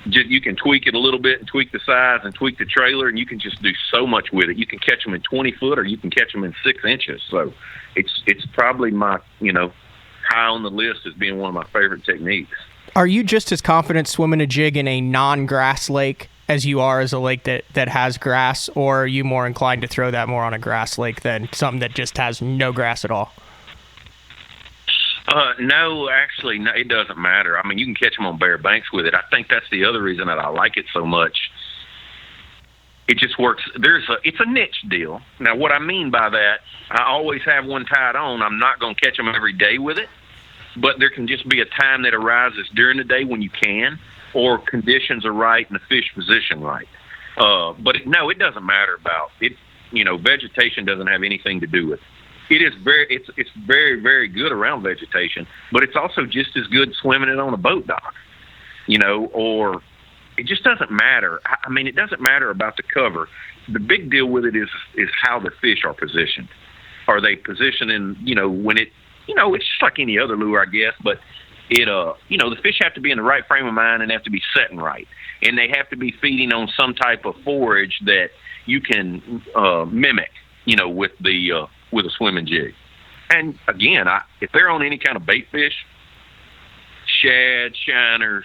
you can tweak it a little bit and tweak the size and tweak the trailer, and you can just do so much with it. You can catch them in 20 foot or you can catch them in 6 inches. So it's probably my, high on the list as being one of my favorite techniques. Are you just as confident swimming a jig in a non-grass lake as you are as a lake that has grass, or are you more inclined to throw that more on a grass lake than something that just has no grass at all? No, actually, no, it doesn't matter. I mean, you can catch them on bare banks with it. I think that's the other reason that I like it so much. It just works. It's a niche deal. Now, what I mean by that, I always have one tied on. I'm not going to catch them every day with it, but there can just be a time that arises during the day when you can, or conditions are right and the fish position right. But it doesn't matter about it. Vegetation doesn't have anything to do with it. It's very, very good around vegetation, but it's also just as good swimming it on a boat dock, or it just doesn't matter. I mean, it doesn't matter about the cover. The big deal with it is how the fish are positioned. Are they positioned in, when it, it's just like any other lure, I guess, but the fish have to be in the right frame of mind and have to be setting right. And they have to be feeding on some type of forage that you can mimic, with a swimming jig. And again, if they're on any kind of bait fish, shad, shiners,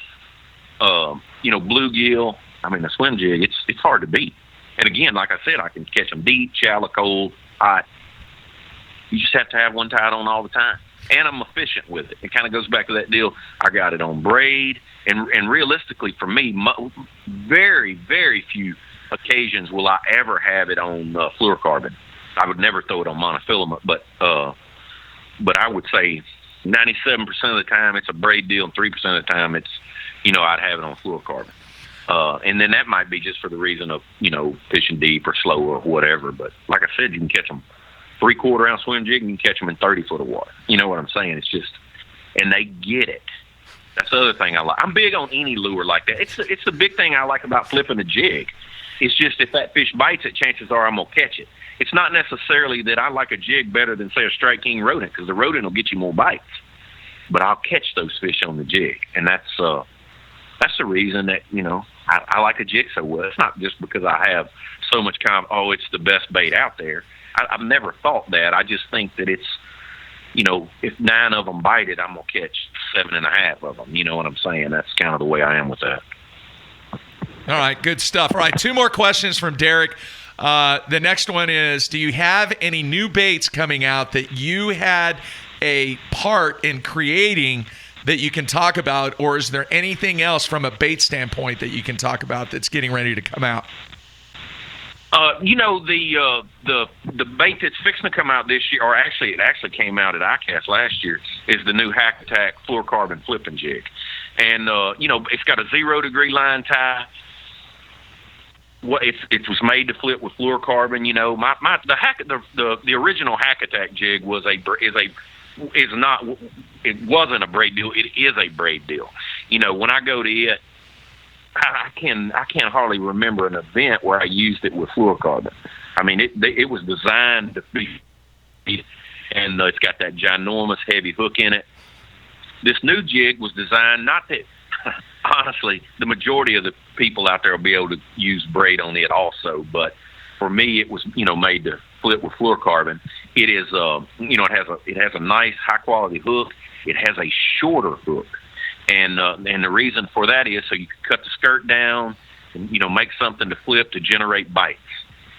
bluegill, I mean, the swim jig, it's hard to beat. And again, like I said, I can catch them deep, shallow, cold, hot. You just have to have one tied on all the time. And I'm efficient with it. It kind of goes back to that deal. I got it on braid. And realistically, for me, very, very few occasions will I ever have it on fluorocarbon. I would never throw it on monofilament, but I would say 97% of the time it's a braid deal, and 3% of the time it's, I'd have it on fluorocarbon. And then that might be just for the reason of, fishing deep or slow or whatever. But like I said, you can catch them 3/4 ounce swim jig, and you can catch them in 30 foot of water. You know what I'm saying? It's just, and they get it. That's the other thing I like. I'm big on any lure like that. It's the big thing I like about flipping a jig. It's just if that fish bites it, chances are I'm going to catch it. It's not necessarily that I like a jig better than, say, a Strike King rodent, because the rodent will get you more bites. But I'll catch those fish on the jig, and that's the reason that, I like a jig so well. It's not just because I have so much it's the best bait out there. I've never thought that. I just think that it's, if 9 of them bite it, I'm going to catch 7.5 of them. You know what I'm saying? That's kind of the way I am with that. All right, good stuff. All right, 2 more questions from Derek. The next one is, do you have any new baits coming out that you had a part in creating that you can talk about, or is there anything else from a bait standpoint that you can talk about that's getting ready to come out? The bait that's fixing to come out this year, or actually it actually came out at ICAST last year, is the new Hack Attack fluorocarbon flipping jig. And, it's got a 0-degree line tie. It was made to flip with fluorocarbon. The original Hack Attack jig wasn't a braid deal. It is a braid deal. When I go to it, I can't hardly remember an event where I used it with fluorocarbon. I mean, it was designed to be, and it's got that ginormous heavy hook in it. This new jig was designed not that. Honestly, the majority of the people out there will be able to use braid on it also, but for me, it was made to flip with fluorocarbon. It is it has a nice high quality hook. It has a shorter hook, and the reason for that is so you can cut the skirt down and make something to flip to generate bites.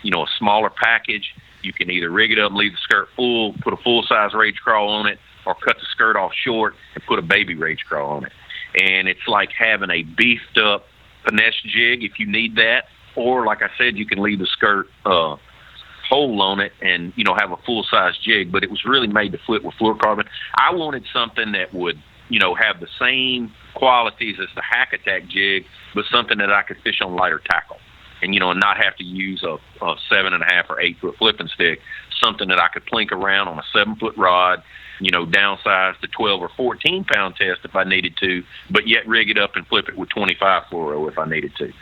A smaller package. You can either rig it up and leave the skirt full, put a full-size rage crawl on it, or cut the skirt off short and put a baby rage crawl on it. And it's like having a beefed-up finesse jig if you need that. Or, like I said, you can leave the skirt hole on it and, have a full-size jig. But it was really made to flip with fluorocarbon. I wanted something that would, have the same qualities as the Hack Attack jig, but something that I could fish on lighter tackle. And, and not have to use a 7.5 or 8 foot flipping stick, something that I could plink around on a 7-foot rod, downsize to 12 or 14 pound test if I needed to, but yet rig it up and flip it with 25 fluoro if I needed to.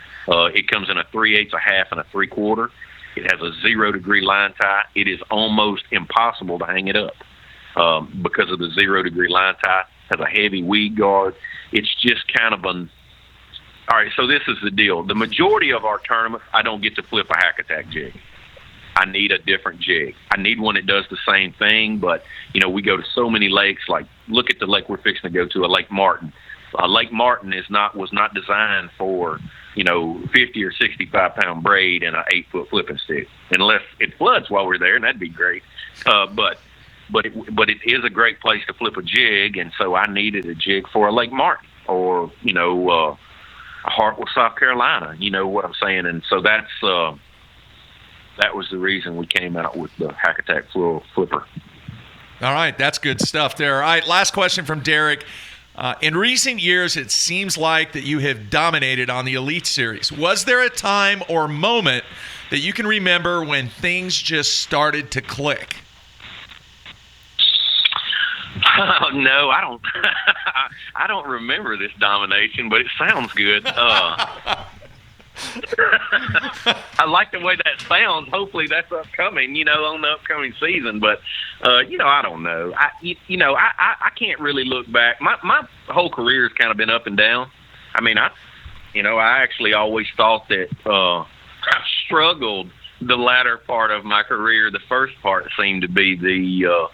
It comes in a 3/8, a half, and a 3/4. It has a 0-degree line tie. It is almost impossible to hang it up because of the 0-degree line tie. It has a heavy weed guard. It's just kind of all right, so this is the deal. The majority of our tournaments, I don't get to flip a Hack Attack jig. I need a different jig. I need one that does the same thing, but, we go to so many lakes. Like, look at the lake we're fixing to go to, Lake Martin. Lake Martin was not designed for, 50 or 65-pound braid and an 8-foot flipping stick, unless it floods while we're there, and that'd be great. But it is a great place to flip a jig, and so I needed a jig for a Lake Martin or, Hartwell, South Carolina. You know what I'm saying? And so that was the reason we came out with the Hack Attack Fluoro Flipper. All right, that's good stuff there. All right, last question from Derek. In recent years, it seems like that you have dominated on the Elite Series. Was there a time or moment that you can remember when things just started to click? Oh, no, I don't. I don't remember this domination, but it sounds good. I like the way that sounds. Hopefully, that's upcoming. On the upcoming season. But I don't know. I can't really look back. My whole career has kind of been up and down. I mean, I actually always thought that I struggled the latter part of my career. The first part seemed to be the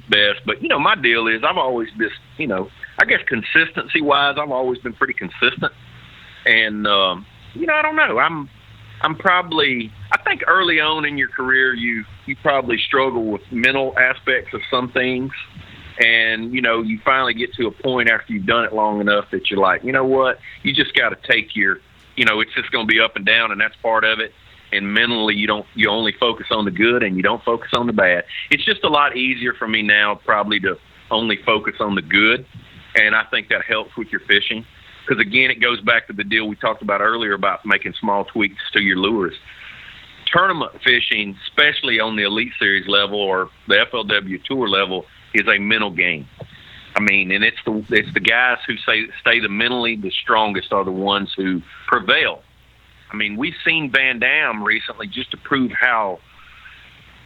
best. But, my deal is I've always just, I guess consistency-wise, I've always been pretty consistent. And, I don't know. I'm probably, I think early on in your career, you probably struggle with mental aspects of some things. And, you finally get to a point after you've done it long enough that you're like, you know what, you just got to take your, it's just going to be up and down, and that's part of it. And mentally, you only focus on the good and you don't focus on the bad. It's just a lot easier for me now probably to only focus on the good. And I think that helps with your fishing. Because, again, it goes back to the deal we talked about earlier about making small tweaks to your lures. Tournament fishing, especially on the Elite Series level or the FLW Tour level, is a mental game. I mean, and it's the guys who stay mentally the strongest are the ones who prevail. I mean, we've seen Van Dam recently just to prove how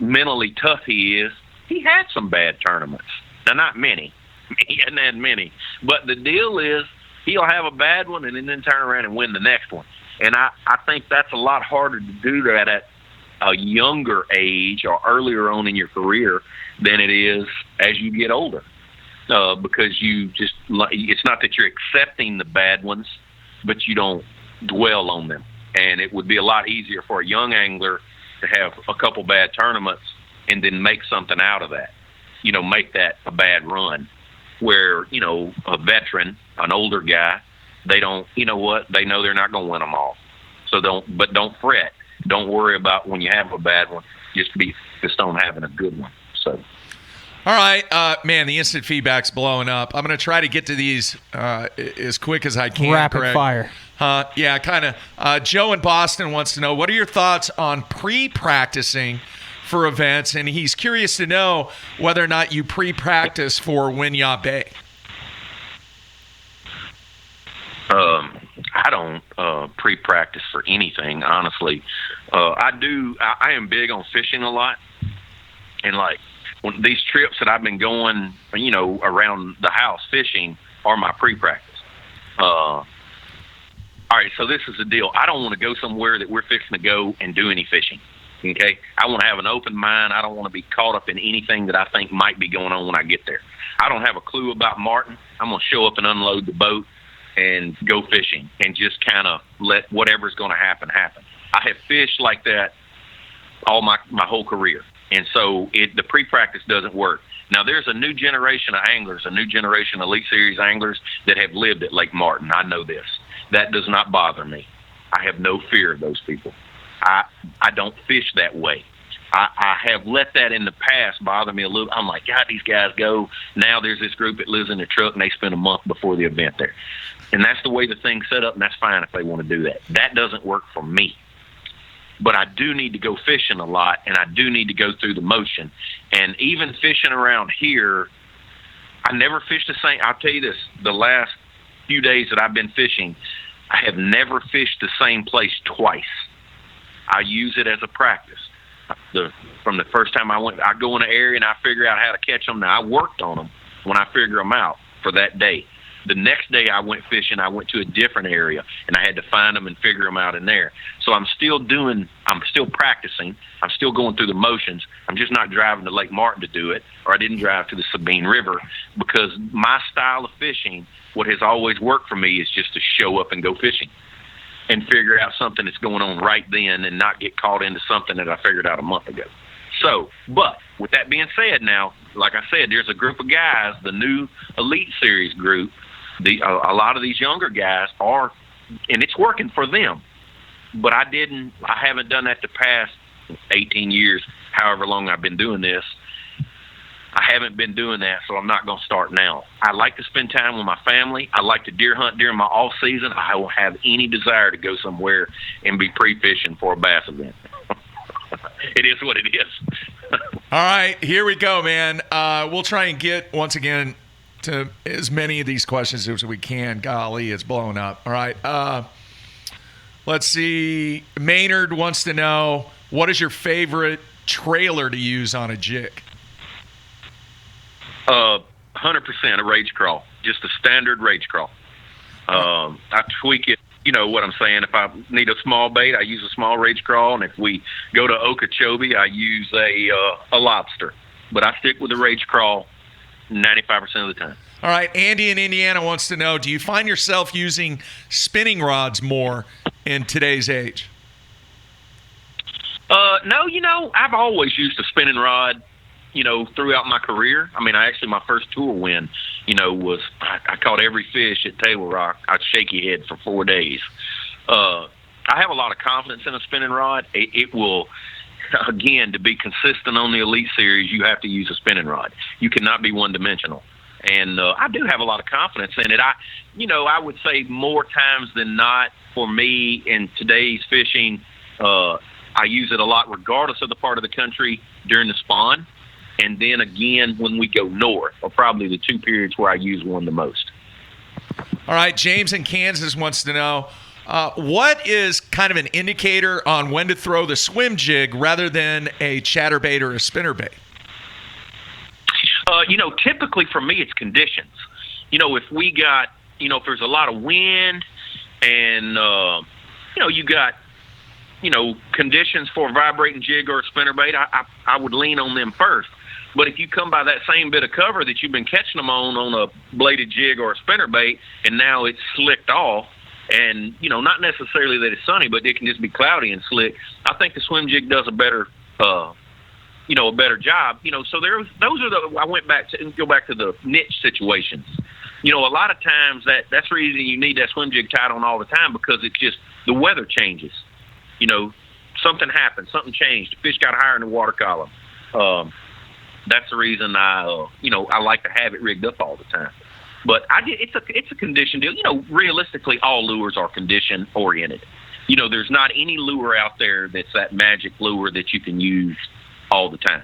mentally tough he is. He had some bad tournaments. Now, not many. He hadn't had many. But the deal is he'll have a bad one and then turn around and win the next one. And I think that's a lot harder to do that at a younger age or earlier on in your career than it is as you get older. Because it's not that you're accepting the bad ones, but you don't dwell on them. And it would be a lot easier for a young angler to have a couple bad tournaments and then make something out of that, make that a bad run. Where, a veteran, an older guy, they don't, they know they're not going to win them all. So don't fret. Don't worry about when you have a bad one. Just be focused on having a good one. So. All right, man, the instant feedback's blowing up. I'm going to try to get to these as quick as I can. Rapid Greg. fire. Yeah, kind of. Joe in Boston wants to know, what are your thoughts on pre-practicing for events? And he's curious to know whether or not you pre-practice for Winyah Bay. I don't pre-practice for anything, honestly. I am big on fishing a lot. And, like, these trips that I've been going, around the house fishing are my pre-practice. All right, so this is the deal. I don't want to go somewhere that we're fixing to go and do any fishing, okay? I want to have an open mind. I don't want to be caught up in anything that I think might be going on when I get there. I don't have a clue about Martin. I'm going to show up and unload the boat and go fishing and just kind of let whatever's going to happen, happen. I have fished like that all my whole career. And so the pre-practice doesn't work. Now, there's a new generation of anglers, a new generation of Elite Series anglers that have lived at Lake Martin. I know this. That does not bother me. I have no fear of those people. I don't fish that way. I have let that in the past bother me a little. I'm like, God, these guys go. Now there's this group that lives in their truck, and they spend a month before the event there. And that's the way the thing's set up, and that's fine if they want to do that. That doesn't work for me. But I do need to go fishing a lot, and I do need to go through the motion. And even fishing around here, I never fished the same. I'll tell you this, the last few days that I've been fishing, I have never fished the same place twice. I use it as a practice. From the first time I go in an area and I figure out how to catch them. Now, I worked on them when I figure them out for that day. The next day I went fishing, I went to a different area, and I had to find them and figure them out in there. So I'm still practicing. I'm still going through the motions. I'm just not driving to Lake Martin to do it, or I didn't drive to the Sabine River, because my style of fishing, what has always worked for me, is just to show up and go fishing and figure out something that's going on right then and not get caught into something that I figured out a month ago. So, but with that being said now, like I said, there's a group of guys, the new Elite Series group, a lot of these younger guys are, and it's working for them. But I haven't done that the past 18 years, however long I've been doing this. I haven't been doing that, so I'm not going to start now. I like to spend time with my family. I like to deer hunt during my off season. I don't have any desire to go somewhere and be pre-fishing for a bass event. It is what it is. All right, here we go, man. We'll try and get, once again, to as many of these questions as we can. Golly, it's blowing up. All right. Let's see. Maynard wants to know, what is your favorite trailer to use on a jig? 100% a rage crawl, just a standard rage crawl. I tweak it. You know what I'm saying? If I need a small bait, I use a small rage crawl, and if we go to Okeechobee, I use a lobster. But I stick with the rage crawl 95% of the time. All right, Andy in Indiana wants to know, do you find yourself using spinning rods more in today's age? No, I've always used a spinning rod, throughout my career. I mean, my first tour win, was I caught every fish at Table Rock. I'd shaky head for 4 days. I have a lot of confidence in a spinning rod. It will, again, to be consistent on the Elite Series, you have to use a spinning rod. You cannot be one-dimensional. And I do have a lot of confidence in it. I would say more times than not, for me in today's fishing, I use it a lot regardless of the part of the country during the spawn. And then again, when we go north, are probably the two periods where I use one the most. All right, James in Kansas wants to know, what is kind of an indicator on when to throw the swim jig rather than a chatterbait or a spinnerbait? Typically for me, it's conditions. If we got, if there's a lot of wind and, you got, conditions for a vibrating jig or a spinnerbait, I would lean on them first. But if you come by that same bit of cover that you've been catching them on a bladed jig or a spinnerbait, and now it's slicked off, and, not necessarily that it's sunny, but it can just be cloudy and slick, I think the swim jig does a better a better job. So I went back to go back to the niche situations. A lot of times that's the reason you need that swim jig tied on all the time, because it's just the weather changes. Something happened, something changed. The fish got higher in the water column. That's the reason I like to have it rigged up all the time. But it's a condition deal. Realistically, all lures are condition oriented. There's not any lure out there that's that magic lure that you can use all the time.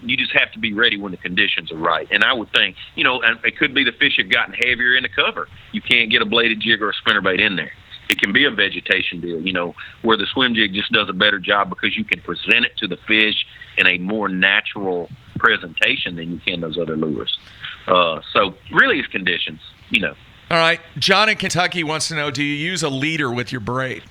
You just have to be ready when the conditions are right. And I would think, and it could be the fish have gotten heavier in the cover. You can't get a bladed jig or a spinnerbait in there. It can be a vegetation deal, where the swim jig just does a better job because you can present it to the fish in a more natural presentation than you can those other lures. So really it's conditions, All right. John in Kentucky wants to know, do you use a leader with your braid?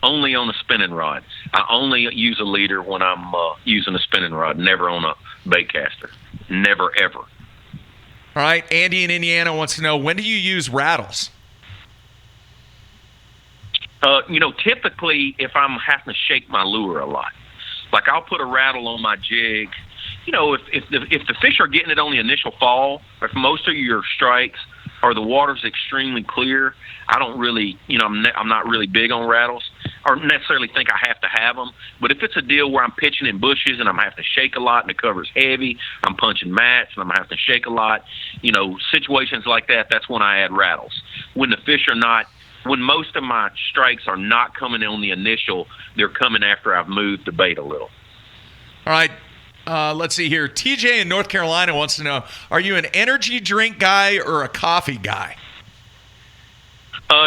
Only on a spinning rod. I only use a leader when I'm using a spinning rod, never on a bait caster. Never, ever. All right. Andy in Indiana wants to know, when do you use rattles? Typically if I'm having to shake my lure a lot, like I'll put a rattle on my jig. If the fish are getting it on the initial fall, or if most of your strikes or the water's extremely clear, I don't really, I'm not really big on rattles or necessarily think I have to have them. But if it's a deal where I'm pitching in bushes and I'm having to shake a lot and the cover's heavy, I'm punching mats and I'm having to shake a lot, situations like that, that's when I add rattles. When the fish are not, when most of my strikes are not coming on the initial, they're coming after I've moved the bait a little. All right. Let's see here. TJ in North Carolina wants to know, are you an energy drink guy or a coffee guy?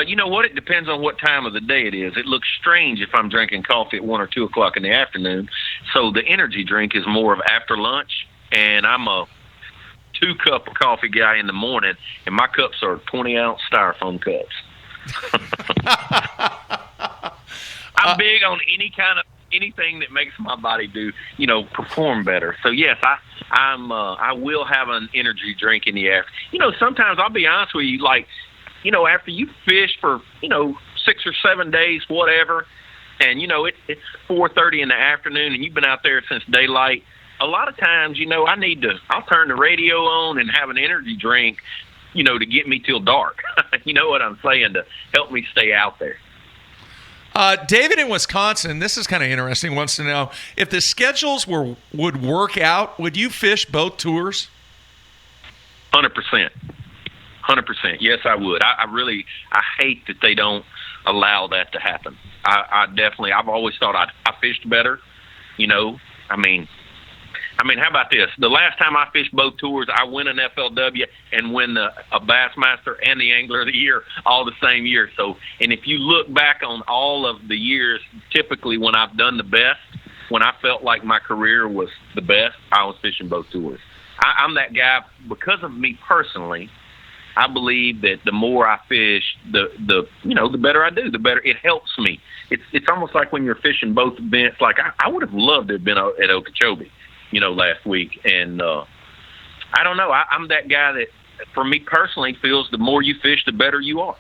You know what? It depends on what time of the day it is. It looks strange if I'm drinking coffee at 1 or 2 o'clock in the afternoon. So the energy drink is more of after lunch, and I'm a 2-cup of coffee guy in the morning, and my cups are 20-ounce styrofoam cups. I'm big on anything that makes my body perform better. So yes, I will have an energy drink in the afternoon. Sometimes I'll be honest with you, after you fish for 6 or 7 days, whatever, and it's 4:30 in the afternoon, and you've been out there since daylight. A lot of times, I'll turn the radio on and have an energy drink, to get me till dark. You know what I'm saying? To help me stay out there. David in Wisconsin, this is kind of interesting, wants to know, if the schedules would work out, would you fish both tours? 100%. 100%. Yes, I would. I hate that they don't allow that to happen. I've always thought I fished better. How about this? The last time I fished both tours, I win an FLW and win a Bassmaster and the Angler of the Year all the same year. So, and if you look back on all of the years, typically when I've done the best, when I felt like my career was the best, I was fishing both tours. I'm that guy. Because of me personally, I believe that the more I fish, the better I do, the better it helps me. It's almost like when you're fishing both events. Like I would have loved to have been at Okeechobee, last week. And I don't know. I'm that guy that, for me personally, feels the more you fish, the better you are.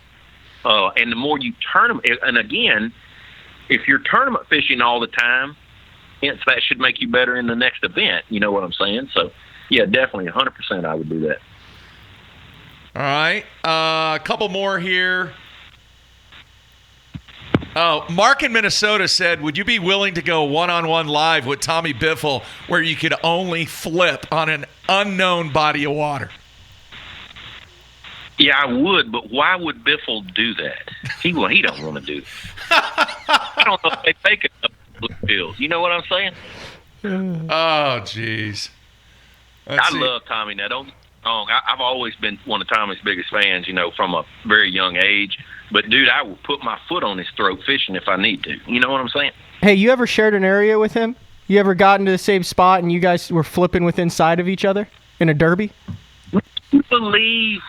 And the more you tournament. And again, if you're tournament fishing all the time, hence that should make you better in the next event. You know what I'm saying? So, yeah, definitely 100% I would do that. All right. A couple more here. Oh, Mark in Minnesota said, would you be willing to go one-on-one live with Tommy Biffle where you could only flip on an unknown body of water? Yeah, I would, but why would Biffle do that? He don't want to do that. I don't know if they take enough pills. You know what I'm saying? Oh, jeez. I love Tommy. Now, don't get me wrong. I've always been one of Tommy's biggest fans, from a very young age. But, dude, I will put my foot on his throat fishing if I need to. You know what I'm saying? Hey, you ever shared an area with him? You ever got into the same spot and you guys were flipping within sight of each other in a derby? I believe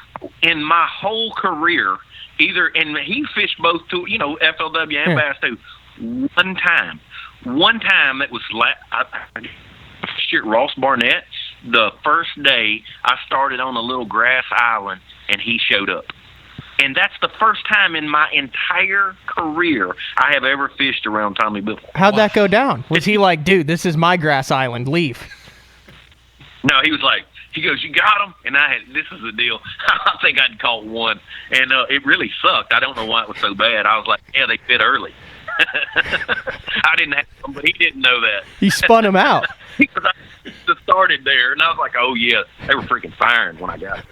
in my whole career, and he fished both too, FLW and Bass too. One time it was I fished at Ross Barnett. The first day I started on a little grass island and he showed up. And that's the first time in my entire career I have ever fished around Tommy Biffle. How'd that go down? Was he like, dude, this is my grass island, leave? No, he was like, he goes, you got him? And this is the deal. I think I'd caught one. And it really sucked. I don't know why it was so bad. I was like, yeah, they fit early. I didn't have them, but he didn't know that. He spun him out. Because I just started there, and I was like, oh, yeah, they were freaking firing when I got it.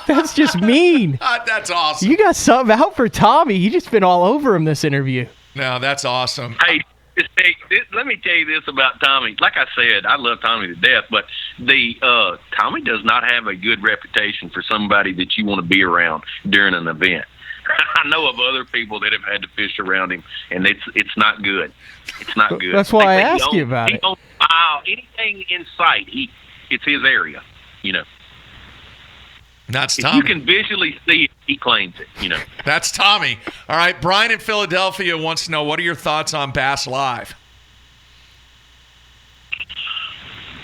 That's just mean. That's awesome. You got something out for Tommy. You just been all over him this interview. No, that's awesome. Hey, let me tell you this about Tommy. Like I said, I love Tommy to death, but Tommy does not have a good reputation for somebody that you want to be around during an event. I know of other people that have had to fish around him, and it's not good. It's not good. That's why I asked you about it. Anything in sight, it's his area, That's if Tommy. you can visually see it, he claims it, That's Tommy. All right, Brian in Philadelphia wants to know, what are your thoughts on Bass Live?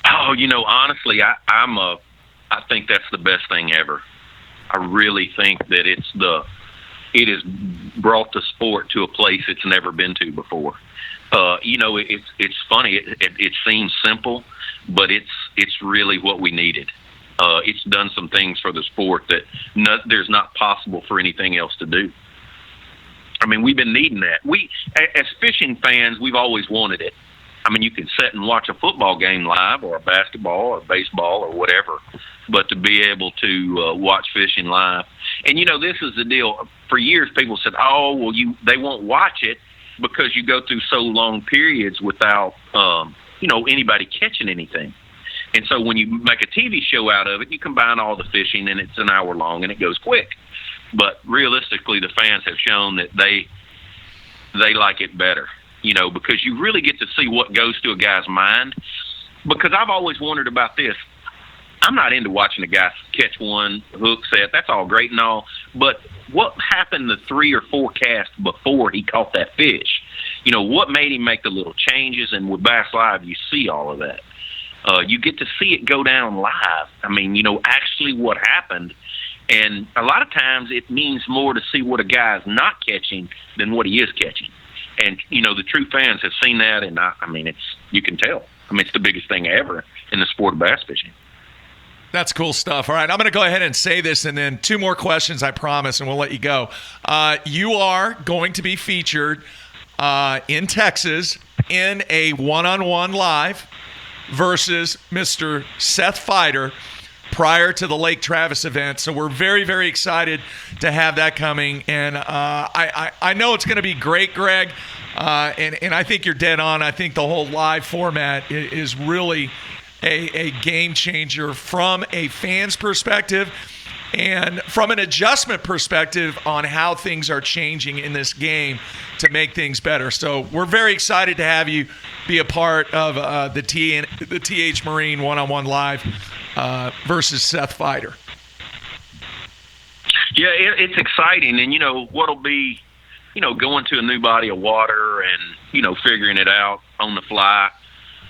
Oh, honestly, I think that's the best thing ever. I really think that it's it has brought the sport to a place it's never been to before. It's funny. It seems simple, but it's really what we needed. It's done some things for the sport that there's not possible for anything else to do. I mean, we've been needing that. We, as fishing fans, we've always wanted it. I mean, you can sit and watch a football game live, or a basketball, or baseball, or whatever, but to be able to watch fishing live. And this is the deal. For years, people said, "Oh, well, they won't watch it because you go through so long periods without, anybody catching anything." And so when you make a TV show out of it, you combine all the fishing, and it's an hour long, and it goes quick. But realistically, the fans have shown that they like it better, because you really get to see what goes through a guy's mind. Because I've always wondered about this. I'm not into watching a guy catch one hook set. That's all great and all. But what happened the 3 or 4 casts before he caught that fish? What made him make the little changes? And with Bass Live, you see all of that. You get to see it go down live. I mean, actually what happened. And a lot of times it means more to see what a guy's not catching than what he is catching. And, the true fans have seen that, and you can tell. I mean, it's the biggest thing ever in the sport of bass fishing. That's cool stuff. All right, I'm going to go ahead and say this, and then 2 more questions, I promise, and we'll let you go. You are going to be featured in Texas in a one-on-one live versus Mr. Seth Feider prior to the Lake Travis event. So we're very, very excited to have that coming. And I know it's going to be great, Greg. And I think you're dead on. I think the whole live format is really a game changer from a fan's perspective and from an adjustment perspective on how things are changing in this game to make things better. So we're very excited to have you be a part of the TH Marine one-on-one live versus Seth Feider. Yeah, it's exciting. And, what'll be, going to a new body of water and, figuring it out on the fly.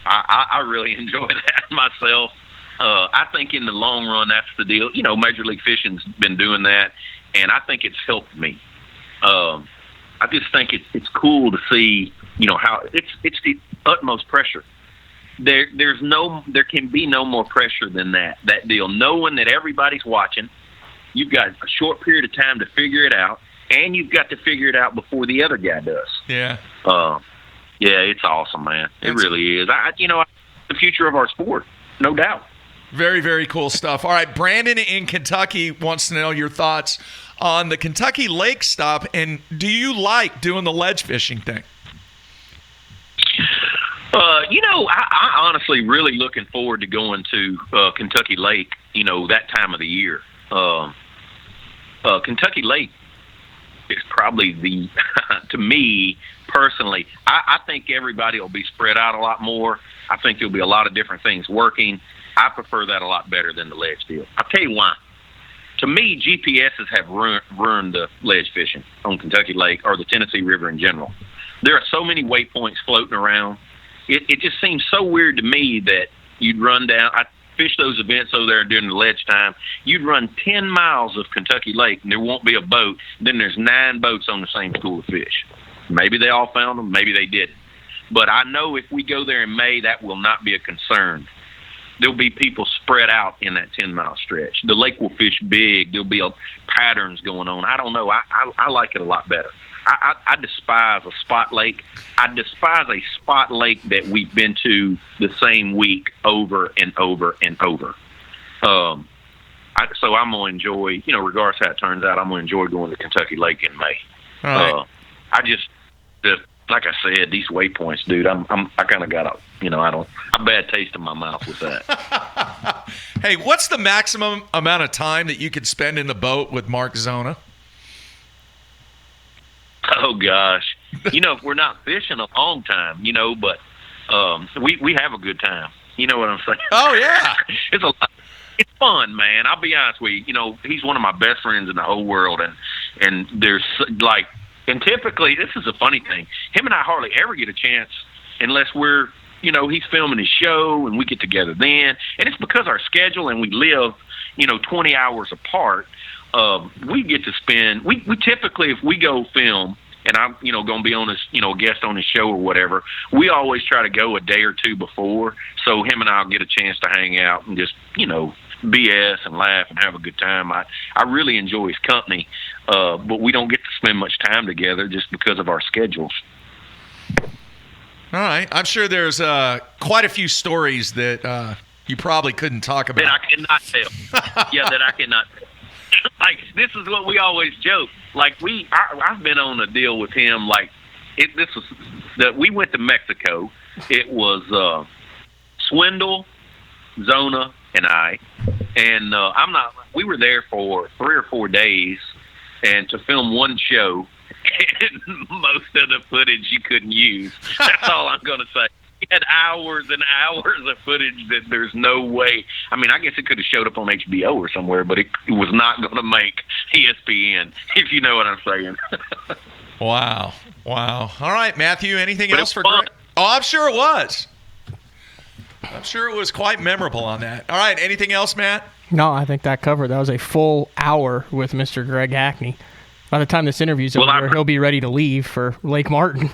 I really enjoy that myself. I think in the long run, that's the deal. Major League Fishing's been doing that, and I think it's helped me. I just think it's cool to see, how it's the utmost pressure. There can be no more pressure than that deal. Knowing that everybody's watching, you've got a short period of time to figure it out, and you've got to figure it out before the other guy does. Yeah. Yeah, it's awesome, man. It really is. The future of our sport, no doubt. Very, very cool stuff. All right, Brandon in Kentucky wants to know your thoughts on the Kentucky Lake stop, and do you like doing the ledge fishing thing? I honestly really looking forward to going to Kentucky Lake, that time of the year. Kentucky Lake is probably to me personally, I think everybody will be spread out a lot more. I think there'll be a lot of different things working. I prefer that a lot better than the ledge deal. I'll tell you why. To me, GPSs have ruined the ledge fishing on Kentucky Lake or the Tennessee River in general. There are so many waypoints floating around. It just seems so weird to me that you'd run down. I fish those events over there during the ledge time. You'd run 10 miles of Kentucky Lake, and there won't be a boat. Then there's 9 boats on the same school of fish. Maybe they all found them. Maybe they didn't. But I know if we go there in May, that will not be a concern. There'll be people spread out in that 10-mile stretch. The lake will fish big. There'll be patterns going on. I don't know. I like it a lot better. I despise a spot lake. I despise a spot lake that we've been to the same week over and over and over. So I'm going to enjoy, regardless how it turns out, I'm going to enjoy going to Kentucky Lake in May. All right. Like I said, these waypoints, dude, I kind of got a bad taste in my mouth with that. Hey, what's the maximum amount of time that you could spend in the boat with Mark Zona? Oh gosh, if we're not fishing a long time, but we have a good time. You know what I'm saying? Oh yeah, it's fun, man. I'll be honest with you. He's one of my best friends in the whole world, and there's and typically this is a funny thing. Him and I hardly ever get a chance unless we're he's filming his show and we get together then, and it's because our schedule and we live 20 hours apart. we get to spend. We typically, if we go film, and I'm going to be on this guest on his show or whatever, we always try to go a day or two before, so him and I'll get a chance to hang out and just BS and laugh and have a good time. I really enjoy his company, but we don't get to spend much time together just because of our schedules. All right. I'm sure there's quite a few stories that you probably couldn't talk about. That I cannot tell. Yeah, that I cannot tell. Like, this is what we always joke. Like, I've been on a deal with him. Like, this was that we went to Mexico. It was Swindle, Zona, and I. And we were there for 3 or 4 days and to film one show. And most of the footage you couldn't use. That's all I'm going to say. He had hours and hours of footage that there's no way. I mean, I guess it could have showed up on HBO or somewhere, but it was not going to make ESPN, if you know what I'm saying. Wow. All right, Matthew, anything else for Greg? Oh, I'm sure it was. I'm sure it was quite memorable on that. All right, anything else, Matt? No, I think that covered. That was a full hour with Mr. Greg Hackney. By the time this interview's over, he'll be ready to leave for Lake Martin.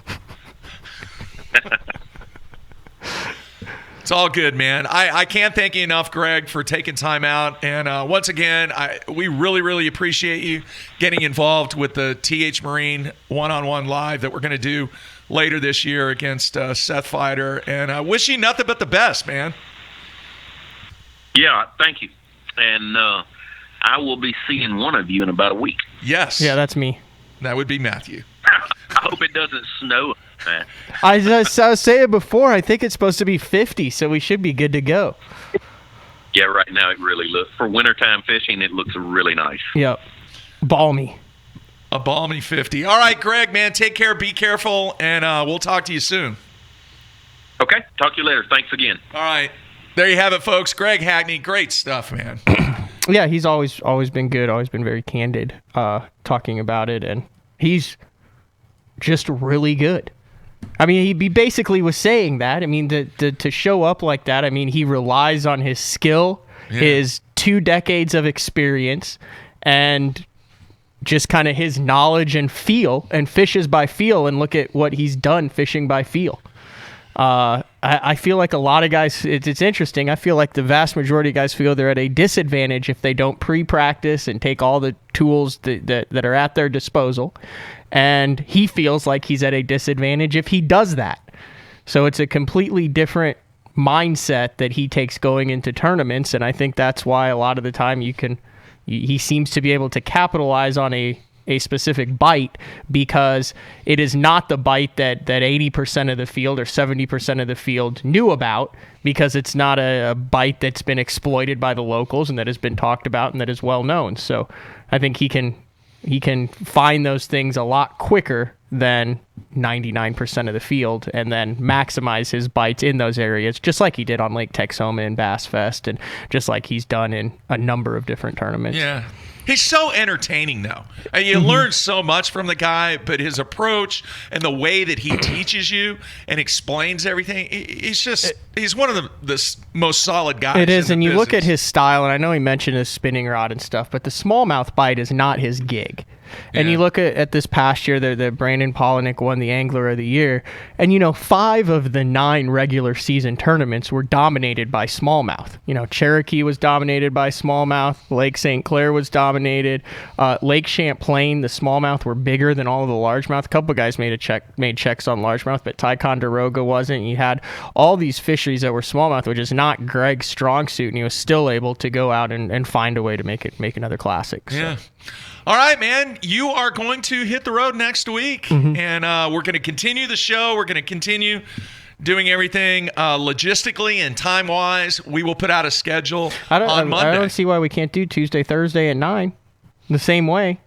It's all good, man. I can't thank you enough, Greg, for taking time out. And once again, we really, really appreciate you getting involved with the TH Marine one-on-one live that we're going to do later this year against Seth Fighter. And I wish you nothing but the best, man. Yeah, thank you. And I will be seeing one of you in about a week. Yes. Yeah, that's me. That would be Matthew. I hope it doesn't snow, man. I was saying before, I think it's supposed to be 50, so we should be good to go. Yeah, right now it really looks, for wintertime fishing, it looks really nice. Yep. Balmy. A balmy 50. All right, Greg, man, take care, be careful, and we'll talk to you soon. Okay, talk to you later. Thanks again. All right. There you have it, folks. Greg Hackney, great stuff, man. Yeah, he's always been good, always been very candid talking about it, and he's just really good. I mean, he basically was saying that. I mean, to show up like that, I mean, he relies on his skill, his 2 decades of experience, and just kind of his knowledge and feel, and fishes by feel, and look at what he's done fishing by feel. I feel like a lot of guys, it's interesting. I feel like the vast majority of guys feel they're at a disadvantage if they don't pre-practice and take all the tools that are at their disposal. And he feels like he's at a disadvantage if he does that. So it's a completely different mindset that he takes going into tournaments. And I think that's why a lot of the time he seems to be able to capitalize on a specific bite, because it is not the bite that 80% of the field or 70% of the field knew about, because it's not a bite that's been exploited by the locals and that has been talked about and that is well known. So I think he can find those things a lot quicker than 99% of the field, and then maximize his bites in those areas, just like he did on Lake Texoma and Bass Fest, and just like he's done in a number of different tournaments. Yeah. He's so entertaining, though. And you learn so much from the guy, but his approach and the way that he teaches you and explains everything, he's one of the most solid guys. It is, and you business. Look at his style, and I know he mentioned his spinning rod and stuff, but the smallmouth bite is not his gig. And you look at this past year, the Brandon Polinick won the Angler of the Year, and 5 of the 9 regular season tournaments were dominated by smallmouth. Cherokee was dominated by smallmouth, Lake St. Clair was dominated, Lake Champlain, the smallmouth were bigger than all of the largemouth. A couple of guys made checks on largemouth, but Ticonderoga wasn't. You had all these fisheries that were smallmouth, which is not Greg's strong suit, and he was still able to go out and find a way to make another classic. So. Yeah. All right, man. You are going to hit the road next week, and we're going to continue the show. We're going to continue doing everything logistically and time-wise. We will put out a schedule on Monday. I don't see why we can't do Tuesday, Thursday at 9 the same way,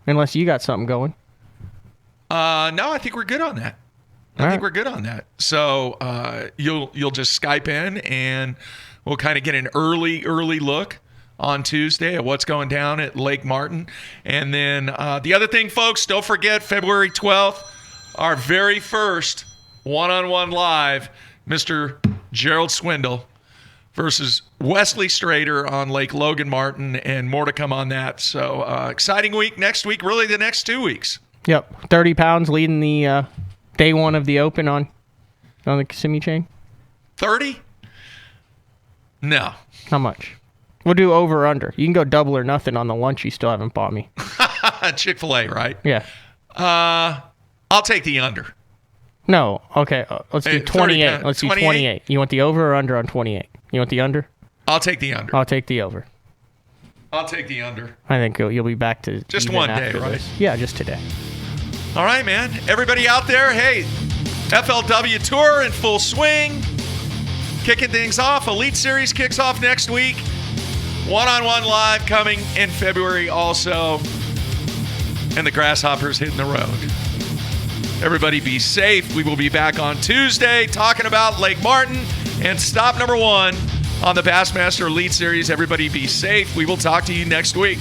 unless you got something going. No, I think we're good on that. I think we're good on that. So you'll just Skype in, and we'll kind of get an early look on Tuesday at what's going down at Lake Martin. And then the other thing, folks, don't forget February 12th, our very first one-on-one live, Mr. Gerald Swindle versus Wesley Strader on Lake Logan Martin, and more to come on that. So exciting week next week, really the next 2 weeks. Yep, 30 pounds leading the day one of the Open on the Kissimmee chain. 30? No. How much? We'll do over or under. You can go double or nothing on the lunch you still haven't bought me. Chick-fil-A, right? Yeah. I'll take the under. No. Okay. Let's do 28. Let's do 28. You want the over or under on 28? You want the under? I'll take the under. I'll take the over. I'll take the under. I think you'll be back to just one day, right? This. Yeah, just today. All right, man. Everybody out there, hey, FLW Tour in full swing. Kicking things off. Elite Series kicks off next week. One-on-one live coming in February also. And the Grasshoppers hitting the road. Everybody be safe. We will be back on Tuesday talking about Lake Martin and stop number 1 on the Bassmaster Elite Series. Everybody be safe. We will talk to you next week.